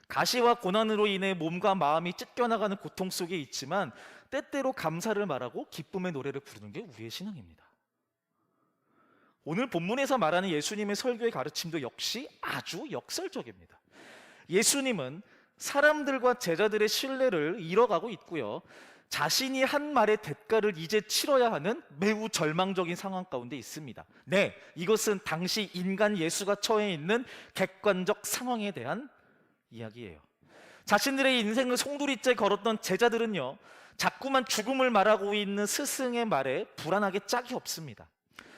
B: 가시와 고난으로 인해 몸과 마음이 찢겨나가는 고통 속에 있지만 때때로 감사를 말하고 기쁨의 노래를 부르는 게 우리의 신앙입니다. 오늘 본문에서 말하는 예수님의 설교의 가르침도 역시 아주 역설적입니다. 예수님은 사람들과 제자들의 신뢰를 잃어가고 있고요, 자신이 한 말의 대가를 이제 치러야 하는 매우 절망적인 상황 가운데 있습니다. 네, 이것은 당시 인간 예수가 처해 있는 객관적 상황에 대한 이야기예요. 자신들의 인생을 송두리째 걸었던 제자들은요, 자꾸만 죽음을 말하고 있는 스승의 말에 불안하게 짝이 없습니다.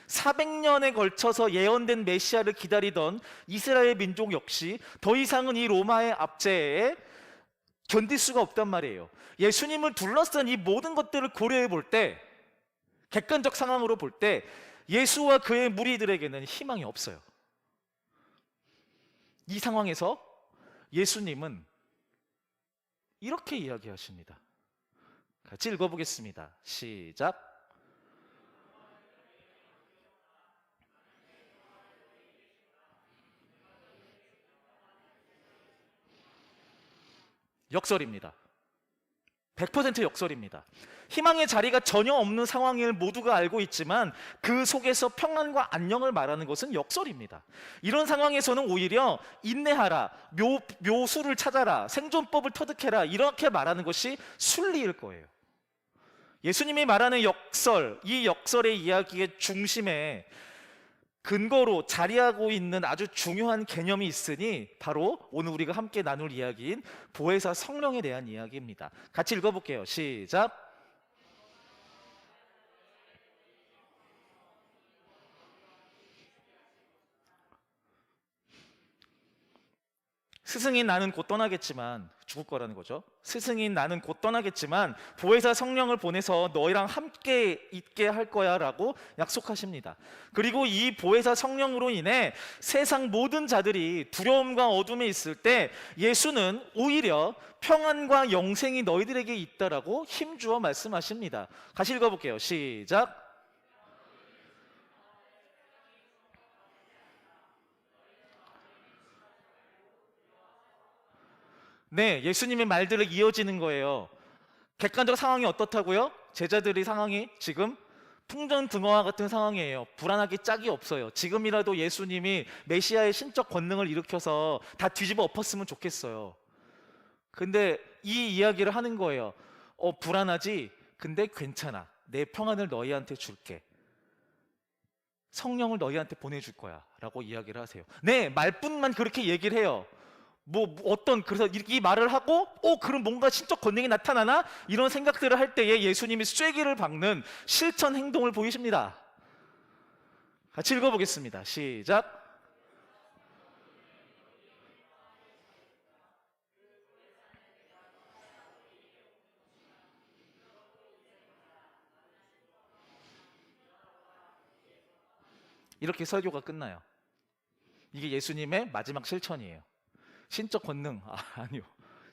B: 400년에 걸쳐서 예언된 메시아를 기다리던 이스라엘 민족 역시 더 이상은 이 로마의 압제에 견딜 수가 없단 말이에요. 예수님을 둘러싼 이 모든 것들을 고려해 볼 때, 객관적 상황으로 볼 때 예수와 그의 무리들에게는 희망이 없어요. 이 상황에서 예수님은 이렇게 이야기하십니다. 같이 읽어보겠습니다. 시작. 역설입니다. 100% 역설입니다. 희망의 자리가 전혀 없는 상황을 모두가 알고 있지만 그 속에서 평안과 안녕을 말하는 것은 역설입니다. 이런 상황에서는 오히려 인내하라, 묘수를 찾아라, 생존법을 터득해라, 이렇게 말하는 것이 순리일 거예요. 예수님이 말하는 역설, 이 역설의 이야기의 중심에 근거로 자리하고 있는 아주 중요한 개념이 있으니 바로 오늘 우리가 함께 나눌 이야기인 보혜사 성령에 대한 이야기입니다. 같이 읽어볼게요. 시작. 스승인 나는 곧 떠나겠지만, 죽을 거라는 거죠. 스승인 나는 곧 떠나겠지만 보혜사 성령을 보내서 너희랑 함께 있게 할 거야 라고 약속하십니다. 그리고 이 보혜사 성령으로 인해 세상 모든 자들이 두려움과 어둠에 있을 때 예수는 오히려 평안과 영생이 너희들에게 있다라고 힘주어 말씀하십니다. 같이 읽어볼게요. 시작. 네, 예수님의 말들을 이어지는 거예요. 객관적 상황이 어떻다고요? 제자들의 상황이 지금 풍전등화와 같은 상황이에요. 불안하기 짝이 없어요. 지금이라도 예수님이 메시아의 신적 권능을 일으켜서 다 뒤집어 엎었으면 좋겠어요. 근데 이 이야기를 하는 거예요. 불안하지? 근데 괜찮아. 내 평안을 너희한테 줄게. 성령을 너희한테 보내줄 거야 라고 이야기를 하세요. 네, 말뿐만 그렇게 얘기를 해요. 그래서 이 말을 하고 그럼 뭔가 신적 권능이 나타나나? 이런 생각들을 할 때에 예수님이 쐐기를 박는 실천 행동을 보이십니다. 같이 읽어보겠습니다. 시작. 이렇게 설교가 끝나요. 이게 예수님의 마지막 실천이에요. 신적 권능, 아니요,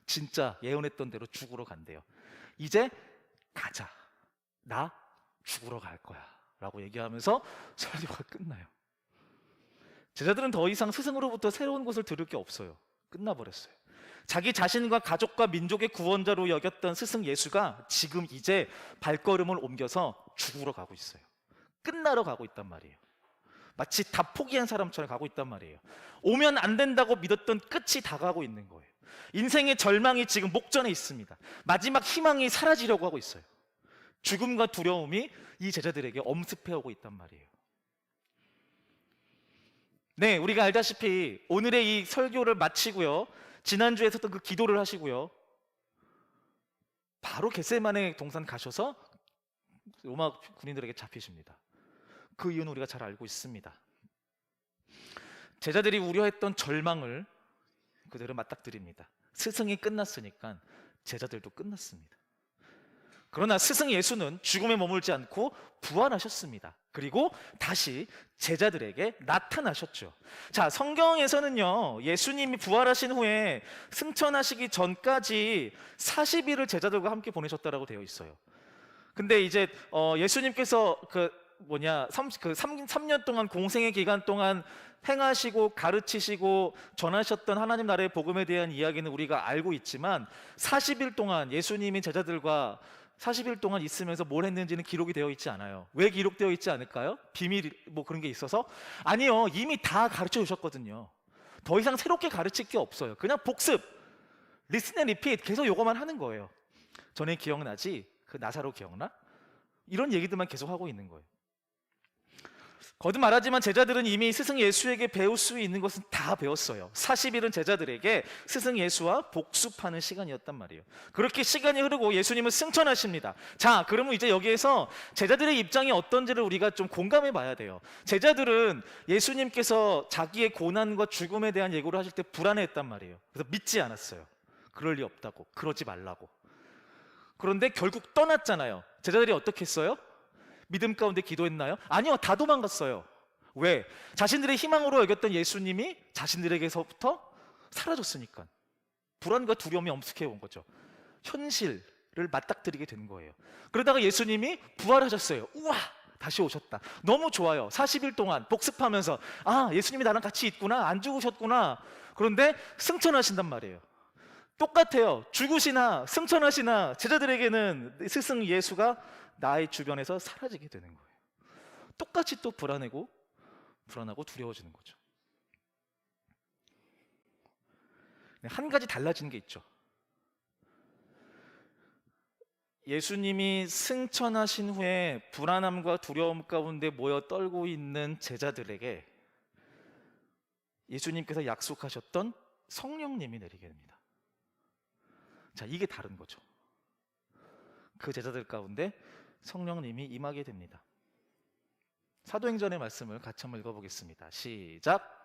B: 진짜 예언했던 대로 죽으러 간대요. 이제 가자, 나 죽으러 갈 거야 라고 얘기하면서 설교가 끝나요. 제자들은 더 이상 스승으로부터 새로운 것을 들을 게 없어요. 끝나버렸어요. 자기 자신과 가족과 민족의 구원자로 여겼던 스승 예수가 지금 이제 발걸음을 옮겨서 죽으러 가고 있어요. 끝나러 가고 있단 말이에요. 마치 다 포기한 사람처럼 가고 있단 말이에요. 오면 안 된다고 믿었던 끝이 다가오고 있는 거예요. 인생의 절망이 지금 목전에 있습니다. 마지막 희망이 사라지려고 하고 있어요. 죽음과 두려움이 이 제자들에게 엄습해오고 있단 말이에요. 네, 우리가 알다시피 오늘의 이 설교를 마치고요, 지난주에 했었던 그 기도를 하시고요. 바로 겟세마네 동산 가셔서 로마 군인들에게 잡히십니다. 그 이유는 우리가 잘 알고 있습니다. 제자들이 우려했던 절망을 그대로 맞닥뜨립니다. 스승이 끝났으니까 제자들도 끝났습니다. 그러나 스승 예수는 죽음에 머물지 않고 부활하셨습니다. 그리고 다시 제자들에게 나타나셨죠. 자, 성경에서는요, 예수님이 부활하신 후에 승천하시기 전까지 40일을 제자들과 함께 보내셨다라고 되어 있어요. 근데 이제 예수님께서 3년 동안 공생의 기간 동안 행하시고 가르치시고 전하셨던 하나님 나라의 복음에 대한 이야기는 우리가 알고 있지만 40일 동안 예수님이 제자들과 40일 동안 있으면서 뭘 했는지는 기록이 되어 있지 않아요. 왜 기록되어 있지 않을까요? 비밀 뭐 그런 게 있어서? 아니요, 이미 다 가르쳐 주셨거든요. 더 이상 새롭게 가르칠 게 없어요. 그냥 복습, listen and repeat, 계속 요거만 하는 거예요. 전에 기억나지? 그 나사로 기억나? 이런 얘기들만 계속 하고 있는 거예요. 거듭 말하지만 제자들은 이미 스승 예수에게 배울 수 있는 것은 다 배웠어요. 40일은 제자들에게 스승 예수와 복습하는 시간이었단 말이에요. 그렇게 시간이 흐르고 예수님은 승천하십니다. 자, 그러면 이제 여기에서 제자들의 입장이 어떤지를 우리가 좀 공감해 봐야 돼요. 제자들은 예수님께서 자기의 고난과 죽음에 대한 예고를 하실 때 불안해했단 말이에요. 그래서 믿지 않았어요. 그럴 리 없다고, 그러지 말라고. 그런데 결국 떠났잖아요. 제자들이 어떻게 했어요? 믿음 가운데 기도했나요? 아니요, 다 도망갔어요. 왜? 자신들의 희망으로 여겼던 예수님이 자신들에게서부터 사라졌으니까. 불안과 두려움이 엄습해 온 거죠. 현실을 맞닥뜨리게 된 거예요. 그러다가 예수님이 부활하셨어요. 우와, 다시 오셨다. 너무 좋아요. 40일 동안 복습하면서 예수님이 나랑 같이 있구나, 안 죽으셨구나. 그런데 승천하신단 말이에요. 똑같아요. 죽으시나 승천하시나 제자들에게는 스승 예수가 나의 주변에서 사라지게 되는 거예요. 똑같이 또 불안하고 두려워지는 거죠. 한 가지 달라지는 게 있죠. 예수님이 승천하신 후에 불안함과 두려움 가운데 모여 떨고 있는 제자들에게 예수님께서 약속하셨던 성령님이 내리게 됩니다. 자, 이게 다른 거죠. 그 제자들 가운데 성령님이 임하게 됩니다. 사도행전의 말씀을 같이 한번 읽어보겠습니다. 시작.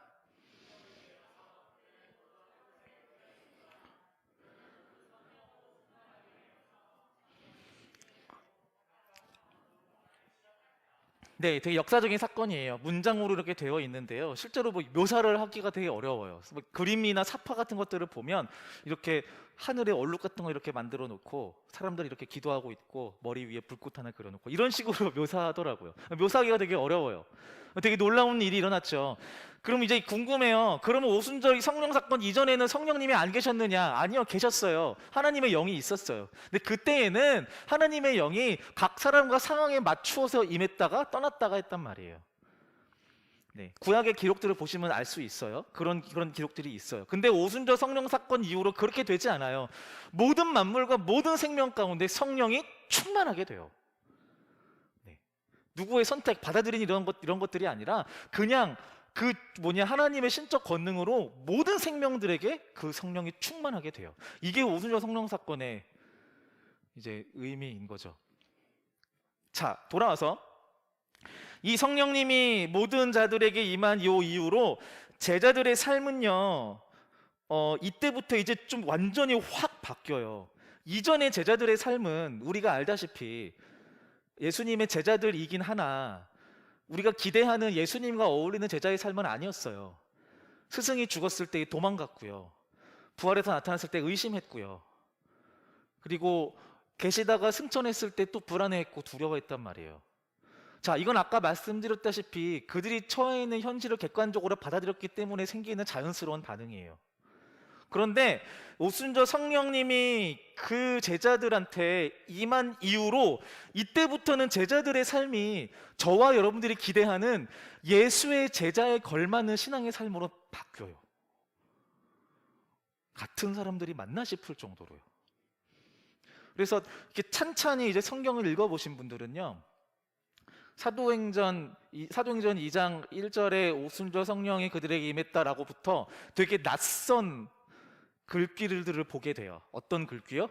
B: 네, 되게 역사적인 사건이에요. 문장으로 이렇게 되어 있는데요. 실제로 뭐 묘사를 하기가 되게 어려워요. 뭐 그림이나 사파 같은 것들을 보면 이렇게 하늘에 얼룩 같은 거 이렇게 만들어 놓고 사람들이 이렇게 기도하고 있고 머리 위에 불꽃 하나 그려놓고 이런 식으로 묘사하더라고요. 묘사하기가 되게 어려워요. 되게 놀라운 일이 일어났죠. 그럼 이제 궁금해요. 그러면 오순절 성령 사건 이전에는 성령님이 안 계셨느냐? 아니요, 계셨어요. 하나님의 영이 있었어요. 근데 그때에는 하나님의 영이 각 사람과 상황에 맞추어서 임했다가 떠났다가 했단 말이에요. 네, 구약의 기록들을 보시면 알 수 있어요. 그런 기록들이 있어요. 근데 오순절 성령 사건 이후로 그렇게 되지 않아요. 모든 만물과 모든 생명 가운데 성령이 충만하게 돼요. 네, 누구의 선택, 받아들인 이런 것들이 아니라 그냥 하나님의 신적 권능으로 모든 생명들에게 그 성령이 충만하게 돼요. 이게 오순절 성령 사건의 이제 의미인 거죠. 자, 돌아와서 이 성령님이 모든 자들에게 임한 이 이후로 제자들의 삶은요, 이때부터 이제 좀 완전히 확 바뀌어요. 이전의 제자들의 삶은 우리가 알다시피 예수님의 제자들이긴 하나 우리가 기대하는 예수님과 어울리는 제자의 삶은 아니었어요. 스승이 죽었을 때 도망갔고요. 부활해서 나타났을 때 의심했고요. 그리고 계시다가 승천했을 때 또 불안해했고 두려워했단 말이에요. 자, 이건 아까 말씀드렸다시피 그들이 처해 있는 현실을 객관적으로 받아들였기 때문에 생기는 자연스러운 반응이에요. 그런데 오순절 성령님이 그 제자들한테 임한 이후로 이때부터는 제자들의 삶이 저와 여러분들이 기대하는 예수의 제자에 걸맞는 신앙의 삶으로 바뀌어요. 같은 사람들이 맞나 싶을 정도로요. 그래서 이렇게 찬찬히 이제 성경을 읽어보신 분들은요, 사도행전 2장 1절에 오순절 성령이 그들에게 임했다라고부터 되게 낯선 글귀들을 보게 돼요. 어떤 글귀요?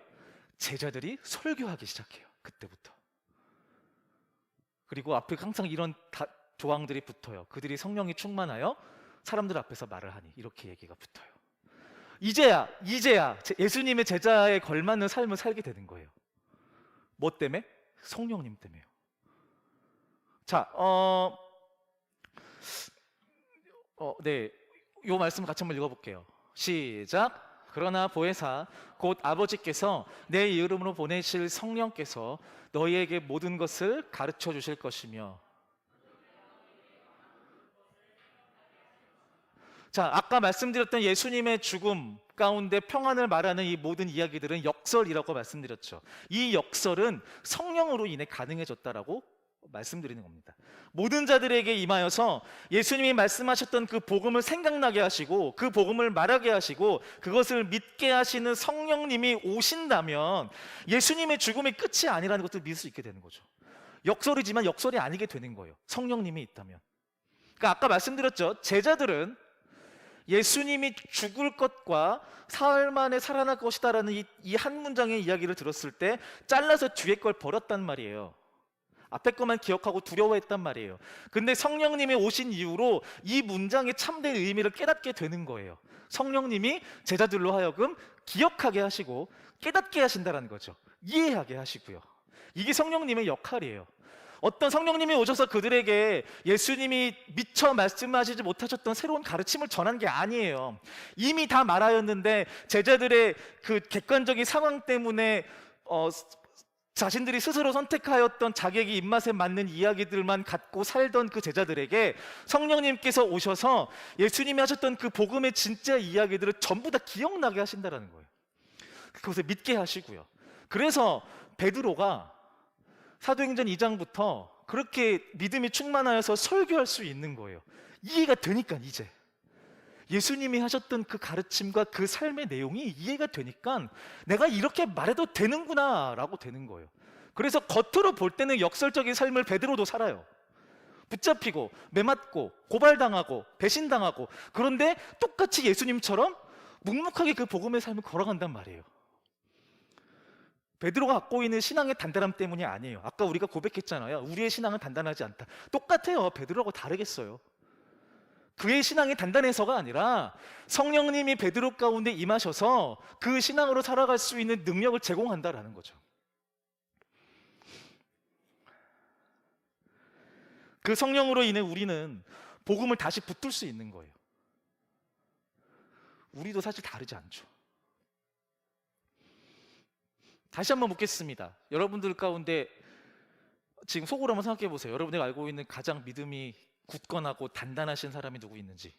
B: 제자들이 설교하기 시작해요. 그때부터. 그리고 앞에 항상 이런 조항들이 붙어요. 그들이 성령이 충만하여 사람들 앞에서 말을 하니, 이렇게 얘기가 붙어요. 이제야 예수님의 제자에 걸맞는 삶을 살게 되는 거예요. 뭐 때문에? 성령님 때문에요. 자, 네, 요 말씀 같이 한번 읽어볼게요. 시작. 그러나 보혜사 곧 아버지께서 내 이름으로 보내실 성령께서 너희에게 모든 것을 가르쳐 주실 것이며. 자, 아까 말씀드렸던 예수님의 죽음 가운데 평안을 말하는 이 모든 이야기들은 역설이라고 말씀드렸죠. 이 역설은 성령으로 인해 가능해졌다라고 말씀드리는 겁니다. 모든 자들에게 임하여서 예수님이 말씀하셨던 그 복음을 생각나게 하시고 그 복음을 말하게 하시고 그것을 믿게 하시는 성령님이 오신다면 예수님의 죽음이 끝이 아니라는 것을 믿을 수 있게 되는 거죠. 역설이지만 역설이 아니게 되는 거예요. 성령님이 있다면. 그러니까 아까 말씀드렸죠. 제자들은 예수님이 죽을 것과 사흘 만에 살아날 것이다라는 이 한 문장의 이야기를 들었을 때 잘라서 뒤에 걸 버렸단 말이에요. 앞에 것만 기억하고 두려워했단 말이에요. 근데 성령님이 오신 이후로 이 문장의 참된 의미를 깨닫게 되는 거예요. 성령님이 제자들로 하여금 기억하게 하시고 깨닫게 하신다는 거죠. 이해하게 하시고요. 이게 성령님의 역할이에요. 어떤 성령님이 오셔서 그들에게 예수님이 미처 말씀하시지 못하셨던 새로운 가르침을 전한 게 아니에요. 이미 다 말하였는데 제자들의 그 객관적인 상황 때문에 자신들이 스스로 선택하였던 자기에게 입맛에 맞는 이야기들만 갖고 살던 그 제자들에게 성령님께서 오셔서 예수님이 하셨던 그 복음의 진짜 이야기들을 전부 다 기억나게 하신다는 거예요. 그것을 믿게 하시고요. 그래서 베드로가 사도행전 2장부터 그렇게 믿음이 충만하여서 설교할 수 있는 거예요. 이해가 되니까 이제 예수님이 하셨던 그 가르침과 그 삶의 내용이 이해가 되니까 내가 이렇게 말해도 되는구나 라고 되는 거예요. 그래서 겉으로 볼 때는 역설적인 삶을 베드로도 살아요. 붙잡히고 매맞고 고발당하고 배신당하고, 그런데 똑같이 예수님처럼 묵묵하게 그 복음의 삶을 걸어간단 말이에요. 베드로가 갖고 있는 신앙의 단단함 때문이 아니에요. 아까 우리가 고백했잖아요. 우리의 신앙은 단단하지 않다. 똑같아요. 베드로하고 다르겠어요. 그의 신앙이 단단해서가 아니라 성령님이 베드로 가운데 임하셔서 그 신앙으로 살아갈 수 있는 능력을 제공한다라는 거죠. 그 성령으로 인해 우리는 복음을 다시 붙들 수 있는 거예요. 우리도 사실 다르지 않죠. 다시 한번 묻겠습니다. 여러분들 가운데 지금 속으로 한번 생각해 보세요. 여러분이 알고 있는 가장 믿음이 굳건하고 단단하신 사람이 누구 있는지.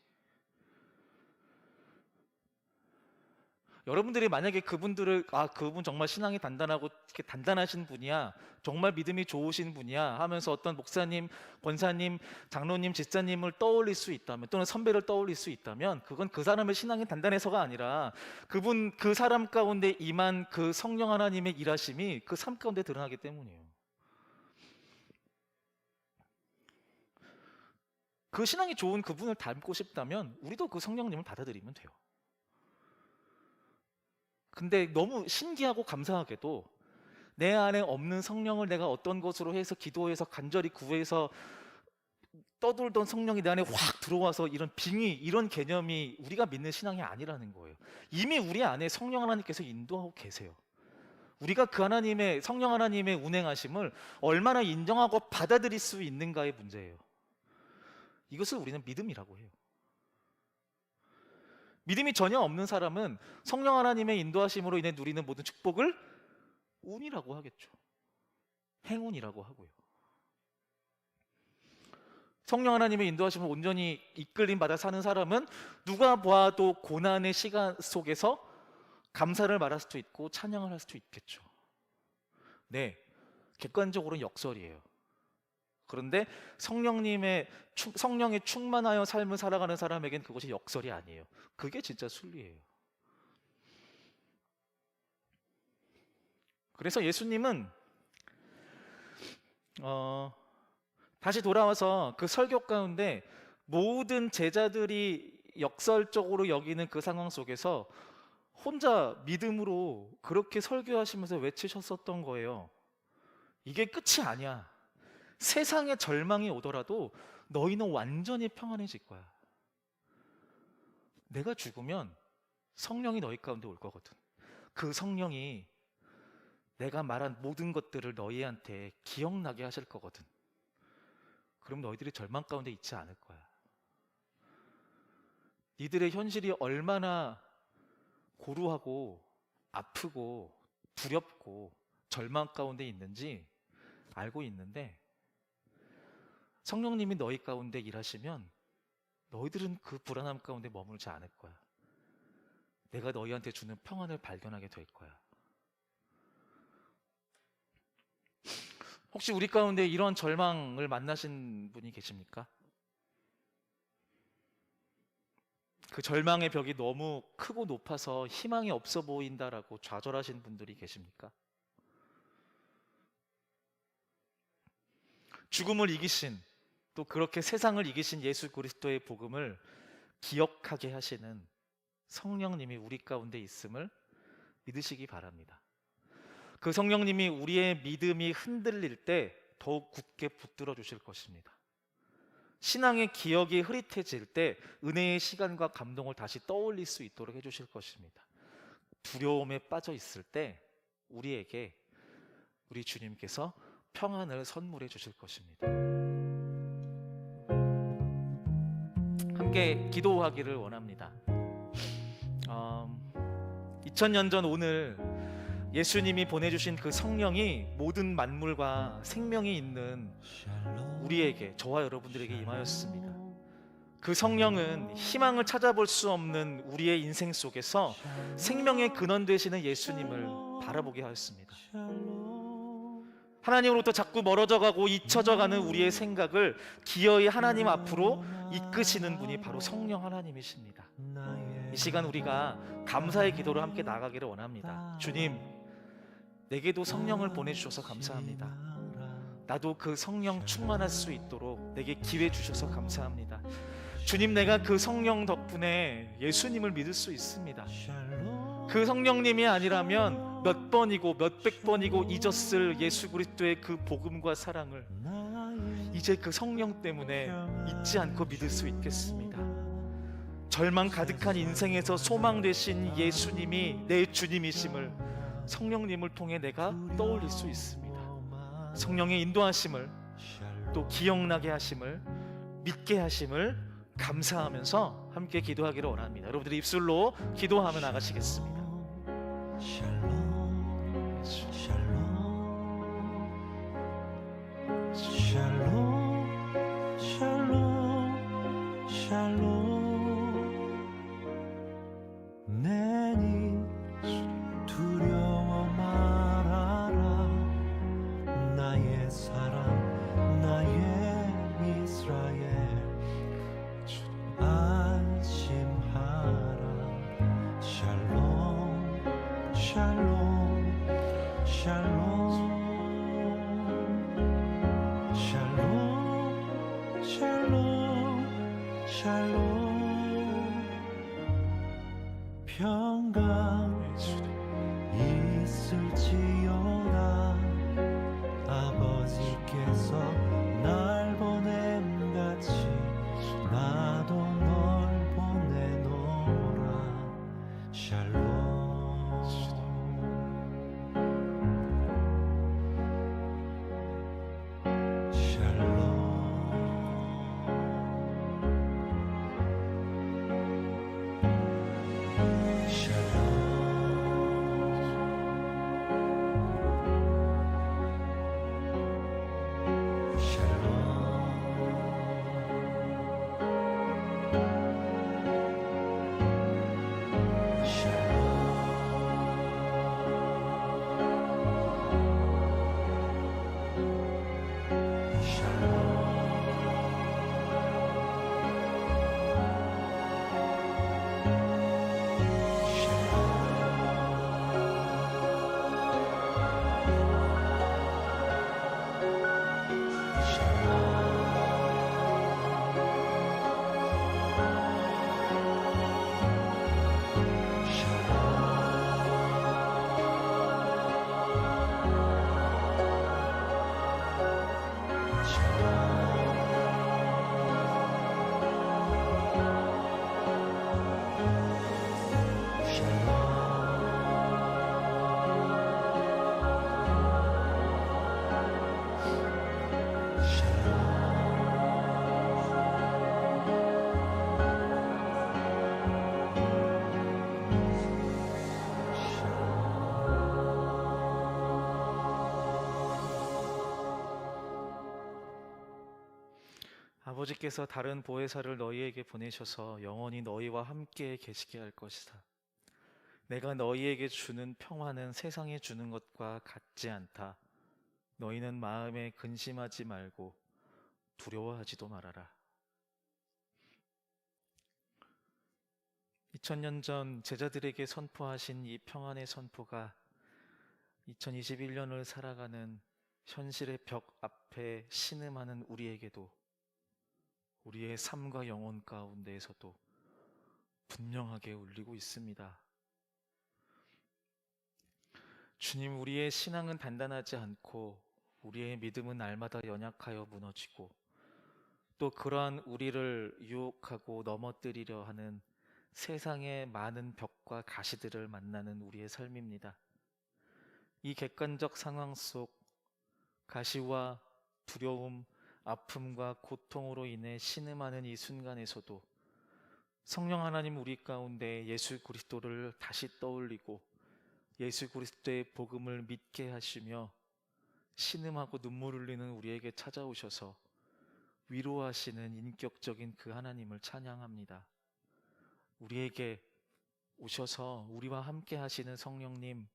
B: 여러분들이 만약에 그분들을 그분 정말 신앙이 단단하고 이렇게 단단하신 분이야, 정말 믿음이 좋으신 분이야 하면서 어떤 목사님, 권사님, 장로님, 집사님을 떠올릴 수 있다면, 또는 선배를 떠올릴 수 있다면, 그건 그 사람의 신앙이 단단해서가 아니라 그 사람 가운데 임한 그 성령 하나님의 일하심이 그 삶 가운데 드러나기 때문이에요. 그 신앙이 좋은 그분을 닮고 싶다면 우리도 그 성령님을 받아들이면 돼요. 근데 너무 신기하고 감사하게도 내 안에 없는 성령을 내가 어떤 것으로 해서 기도해서 간절히 구해서 떠돌던 성령이 내 안에 확 들어와서 이런 빙의, 이런 개념이 우리가 믿는 신앙이 아니라는 거예요. 이미 우리 안에 성령 하나님께서 인도하고 계세요. 우리가 그 하나님의, 성령 하나님의 운행하심을 얼마나 인정하고 받아들일 수 있는가의 문제예요. 이것을 우리는 믿음이라고 해요. 믿음이 전혀 없는 사람은 성령 하나님의 인도하심으로 인해 누리는 모든 축복을 운이라고 하겠죠. 행운이라고 하고요. 성령 하나님의 인도하심을 온전히 이끌림 받아 사는 사람은 누가 보아도 고난의 시간 속에서 감사를 말할 수도 있고 찬양을 할 수도 있겠죠. 네, 객관적으로는 역설이에요. 그런데 성령에 충만하여 삶을 살아가는 사람에겐 그것이 역설이 아니에요. 그게 진짜 순리예요. 그래서 예수님은 다시 돌아와서 그 설교 가운데 모든 제자들이 역설적으로 여기는 그 상황 속에서 혼자 믿음으로 그렇게 설교하시면서 외치셨었던 거예요. 이게 끝이 아니야. 세상에 절망이 오더라도 너희는 완전히 평안해질 거야. 내가 죽으면 성령이 너희 가운데 올 거거든. 그 성령이 내가 말한 모든 것들을 너희한테 기억나게 하실 거거든. 그럼 너희들이 절망 가운데 있지 않을 거야. 니들의 현실이 얼마나 고루하고 아프고 두렵고 절망 가운데 있는지 알고 있는데, 성령님이 너희 가운데 일하시면 너희들은 그 불안함 가운데 머물지 않을 거야. 내가 너희한테 주는 평안을 발견하게 될 거야. 혹시 우리 가운데 이런 절망을 만나신 분이 계십니까? 그 절망의 벽이 너무 크고 높아서 희망이 없어 보인다라고 좌절하신 분들이 계십니까? 죽음을 이기신, 또 그렇게 세상을 이기신 예수 그리스도의 복음을 기억하게 하시는 성령님이 우리 가운데 있음을 믿으시기 바랍니다. 그 성령님이 우리의 믿음이 흔들릴 때 더욱 굳게 붙들어 주실 것입니다. 신앙의 기억이 흐릿해질 때 은혜의 시간과 감동을 다시 떠올릴 수 있도록 해주실 것입니다. 두려움에 빠져 있을 때 우리에게 우리 주님께서 평안을 선물해 주실 것입니다. 함께 기도하기를 원합니다. 2000년 전 오늘 예수님이 보내주신 그 성령이 모든 만물과 생명이 있는 우리에게, 저와 여러분들에게 임하였습니다. 그 성령은 희망을 찾아볼 수 없는 우리의 인생 속에서 생명의 근원 되시는 예수님을 바라보게 하였습니다. 하나님으로부터 자꾸 멀어져 가고 잊혀져 가는 우리의 생각을 기어이 하나님 앞으로 이끄시는 분이 바로 성령 하나님이십니다. 이 시간 우리가 감사의 기도로 함께 나가기를 원합니다. 주님, 내게도 성령을 보내주셔서 감사합니다. 나도 그 성령 충만할 수 있도록 내게 기회 주셔서 감사합니다. 주님, 내가 그 성령 덕분에 예수님을 믿을 수 있습니다. 그 성령님이 아니라면 몇 번이고 몇백 번이고 잊었을 예수 그리스도의 그 복음과 사랑을 이제 그 성령 때문에 잊지 않고 믿을 수 있겠습니다. 절망 가득한 인생에서 소망 되신 예수님이 내 주님이심을 성령님을 통해 내가 떠올릴 수 있습니다. 성령의 인도하심을, 또 기억나게 하심을, 믿게 하심을 감사하면서 함께 기도하기를 원합니다. 여러분들이 입술로 기도하며 나가시겠습니다. 아버지께서 다른 보혜사를 너희에게 보내셔서 영원히 너희와 함께 계시게 할 것이다. 내가 너희에게 주는 평화는 세상에 주는 것과 같지 않다. 너희는 마음에 근심하지 말고 두려워하지도 말아라. 2000년 전 제자들에게 선포하신 이 평안의 선포가 2021년을 살아가는 현실의 벽 앞에 신음하는 우리에게도, 우리의 삶과 영혼 가운데에서도 분명하게 울리고 있습니다. 주님, 우리의 신앙은 단단하지 않고 우리의 믿음은 날마다 연약하여 무너지고, 또 그러한 우리를 유혹하고 넘어뜨리려 하는 세상의 많은 벽과 가시들을 만나는 우리의 삶입니다. 이 객관적 상황 속 가시와 두려움, 아픔과 고통으로 인해 신음하는 이 순간에서도 성령 하나님 우리 가운데 예수 그리스도를 다시 떠올리고 예수 그리스도의 복음을 믿게 하시며 신음하고 눈물 흘리는 우리에게 찾아오셔서 위로하시는 인격적인 그 하나님을 찬양합니다. 우리에게 오셔서 우리와 함께 하시는 성령님,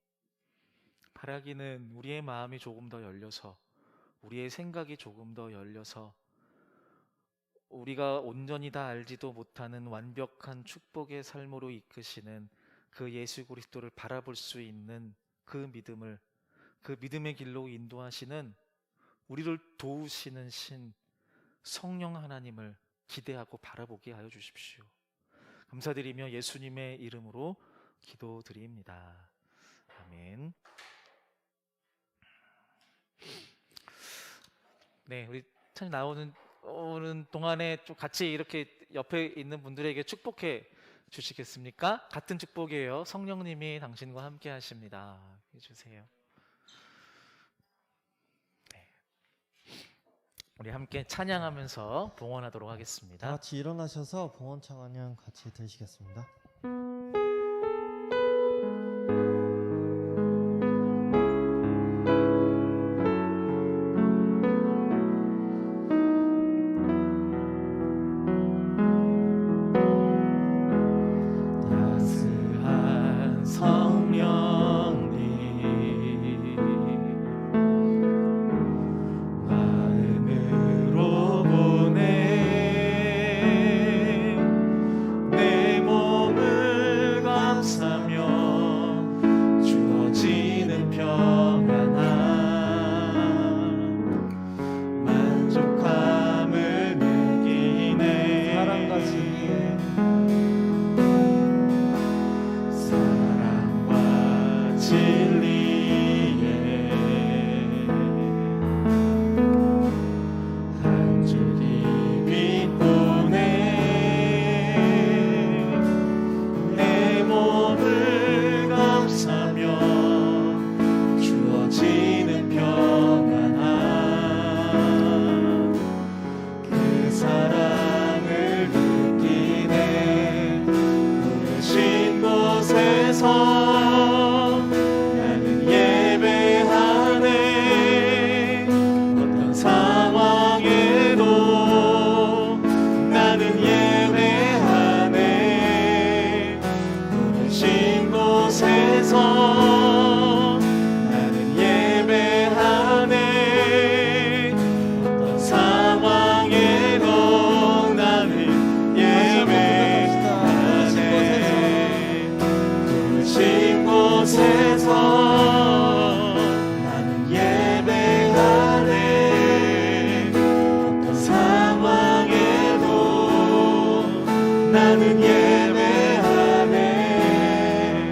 B: 바라기는 우리의 마음이 조금 더 열려서, 우리의 생각이 조금 더 열려서 우리가 온전히 다 알지도 못하는 완벽한 축복의 삶으로 이끄시는 그 예수 그리스도를 바라볼 수 있는 그 믿음을, 그 믿음의 길로 인도하시는 우리를 도우시는 신 성령 하나님을 기대하고 바라보게 하여 주십시오. 감사드리며 예수님의 이름으로 기도드립니다. 아멘. 네, 우리 찬이 오는 동안에 좀 같이 이렇게 옆에 있는 분들에게 축복해 주시겠습니까? 같은 축복이에요. 성령님이 당신과 함께 하십니다. 해주세요. 네. 우리 함께 찬양하면서 봉헌하도록
C: 다
B: 하겠습니다.
C: 같이 일어나셔서 봉헌 찬양 같이 드리시겠습니다.
B: 따스한 성령님 마음으로 보내 내 몸을 감싸며 주어지는 평안함 만족함을 느끼네.
C: 사랑과 진리의
B: 사랑과 진리에 한 줄기 빛 보내 내 몸을 감싸며 주어지는 평안함 그 사랑을 느끼네. 부르신 곳에서 나는 예배하네. 어떤 상황에도 나는 예배하네. 부르신 곳에서 나는 예배하네. 어떤 상황에도 나는 예배하네. 부르신 곳에서 나는 예배하네. 어떤 상황에도 나는 예배하네.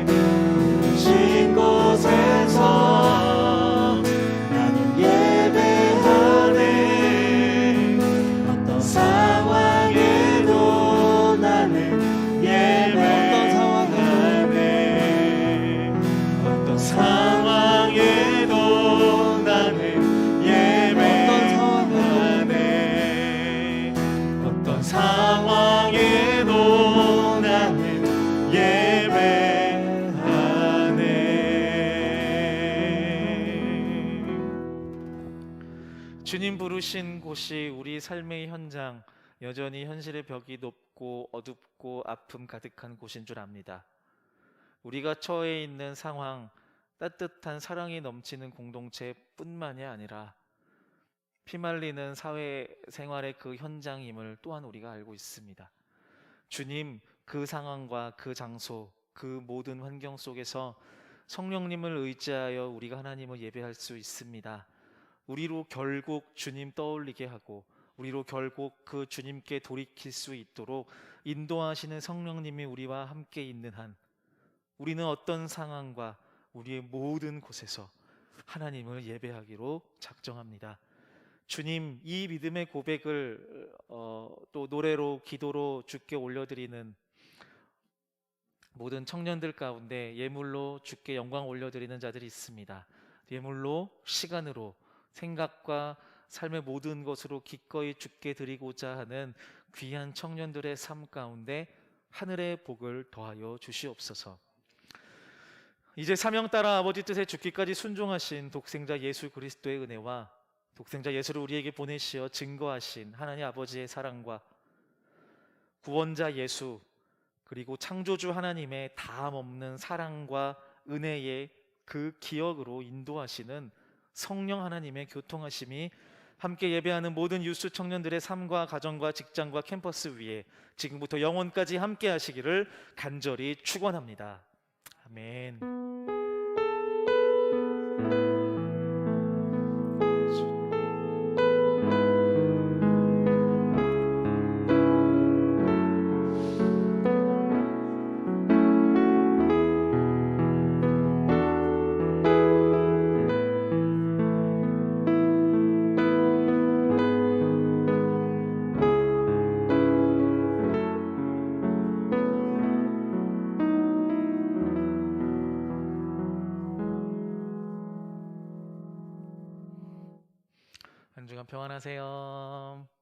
B: 부르신 곳에서 나는 예배하네. 어떤 상황에도 나는 예배하네. 어떤 상황에도 나는 예배하네. 어떤 상황에도 주님 부르신 곳이 우리 삶의 현장, 여전히 현실의 벽이 높고 어둡고 아픔 가득한 곳인 줄 압니다. 우리가 처해 있는 상황, 따뜻한 사랑이 넘치는 공동체뿐만이 아니라 피말리는 사회 생활의 그 현장임을 또한 우리가 알고 있습니다. 주님, 그 상황과 그 장소, 그 모든 환경 속에서 성령님을 의지하여 우리가 하나님을 예배할 수 있습니다. 우리로 결국 주님 떠올리게 하고 우리로 결국 그 주님께 돌이킬 수 있도록 인도하시는 성령님이 우리와 함께 있는 한 우리는 어떤 상황과 우리의 모든 곳에서 하나님을 예배하기로 작정합니다. 주님, 이 믿음의 고백을 또 노래로 기도로 주께 올려드리는 모든 청년들 가운데 예물로 주께 영광 올려드리는 자들이 있습니다. 예물로, 시간으로, 생각과 삶의 모든 것으로 기꺼이 주께 드리고자 하는 귀한 청년들의 삶 가운데 하늘의 복을 더하여 주시옵소서. 이제 사명 따라 아버지 뜻에 죽기까지 순종하신 독생자 예수 그리스도의 은혜와 독생자 예수를 우리에게 보내시어 증거하신 하나님 아버지의 사랑과 구원자 예수 그리고 창조주 하나님의 다함 없는 사랑과 은혜의 그 기억으로 인도하시는 성령 하나님의 교통하심이 함께 예배하는 모든 유스 청년들의 삶과 가정과 직장과 캠퍼스 위에 지금부터 영원까지 함께 하시기를 간절히 축원합니다. 아멘. 한 주간 평안하세요.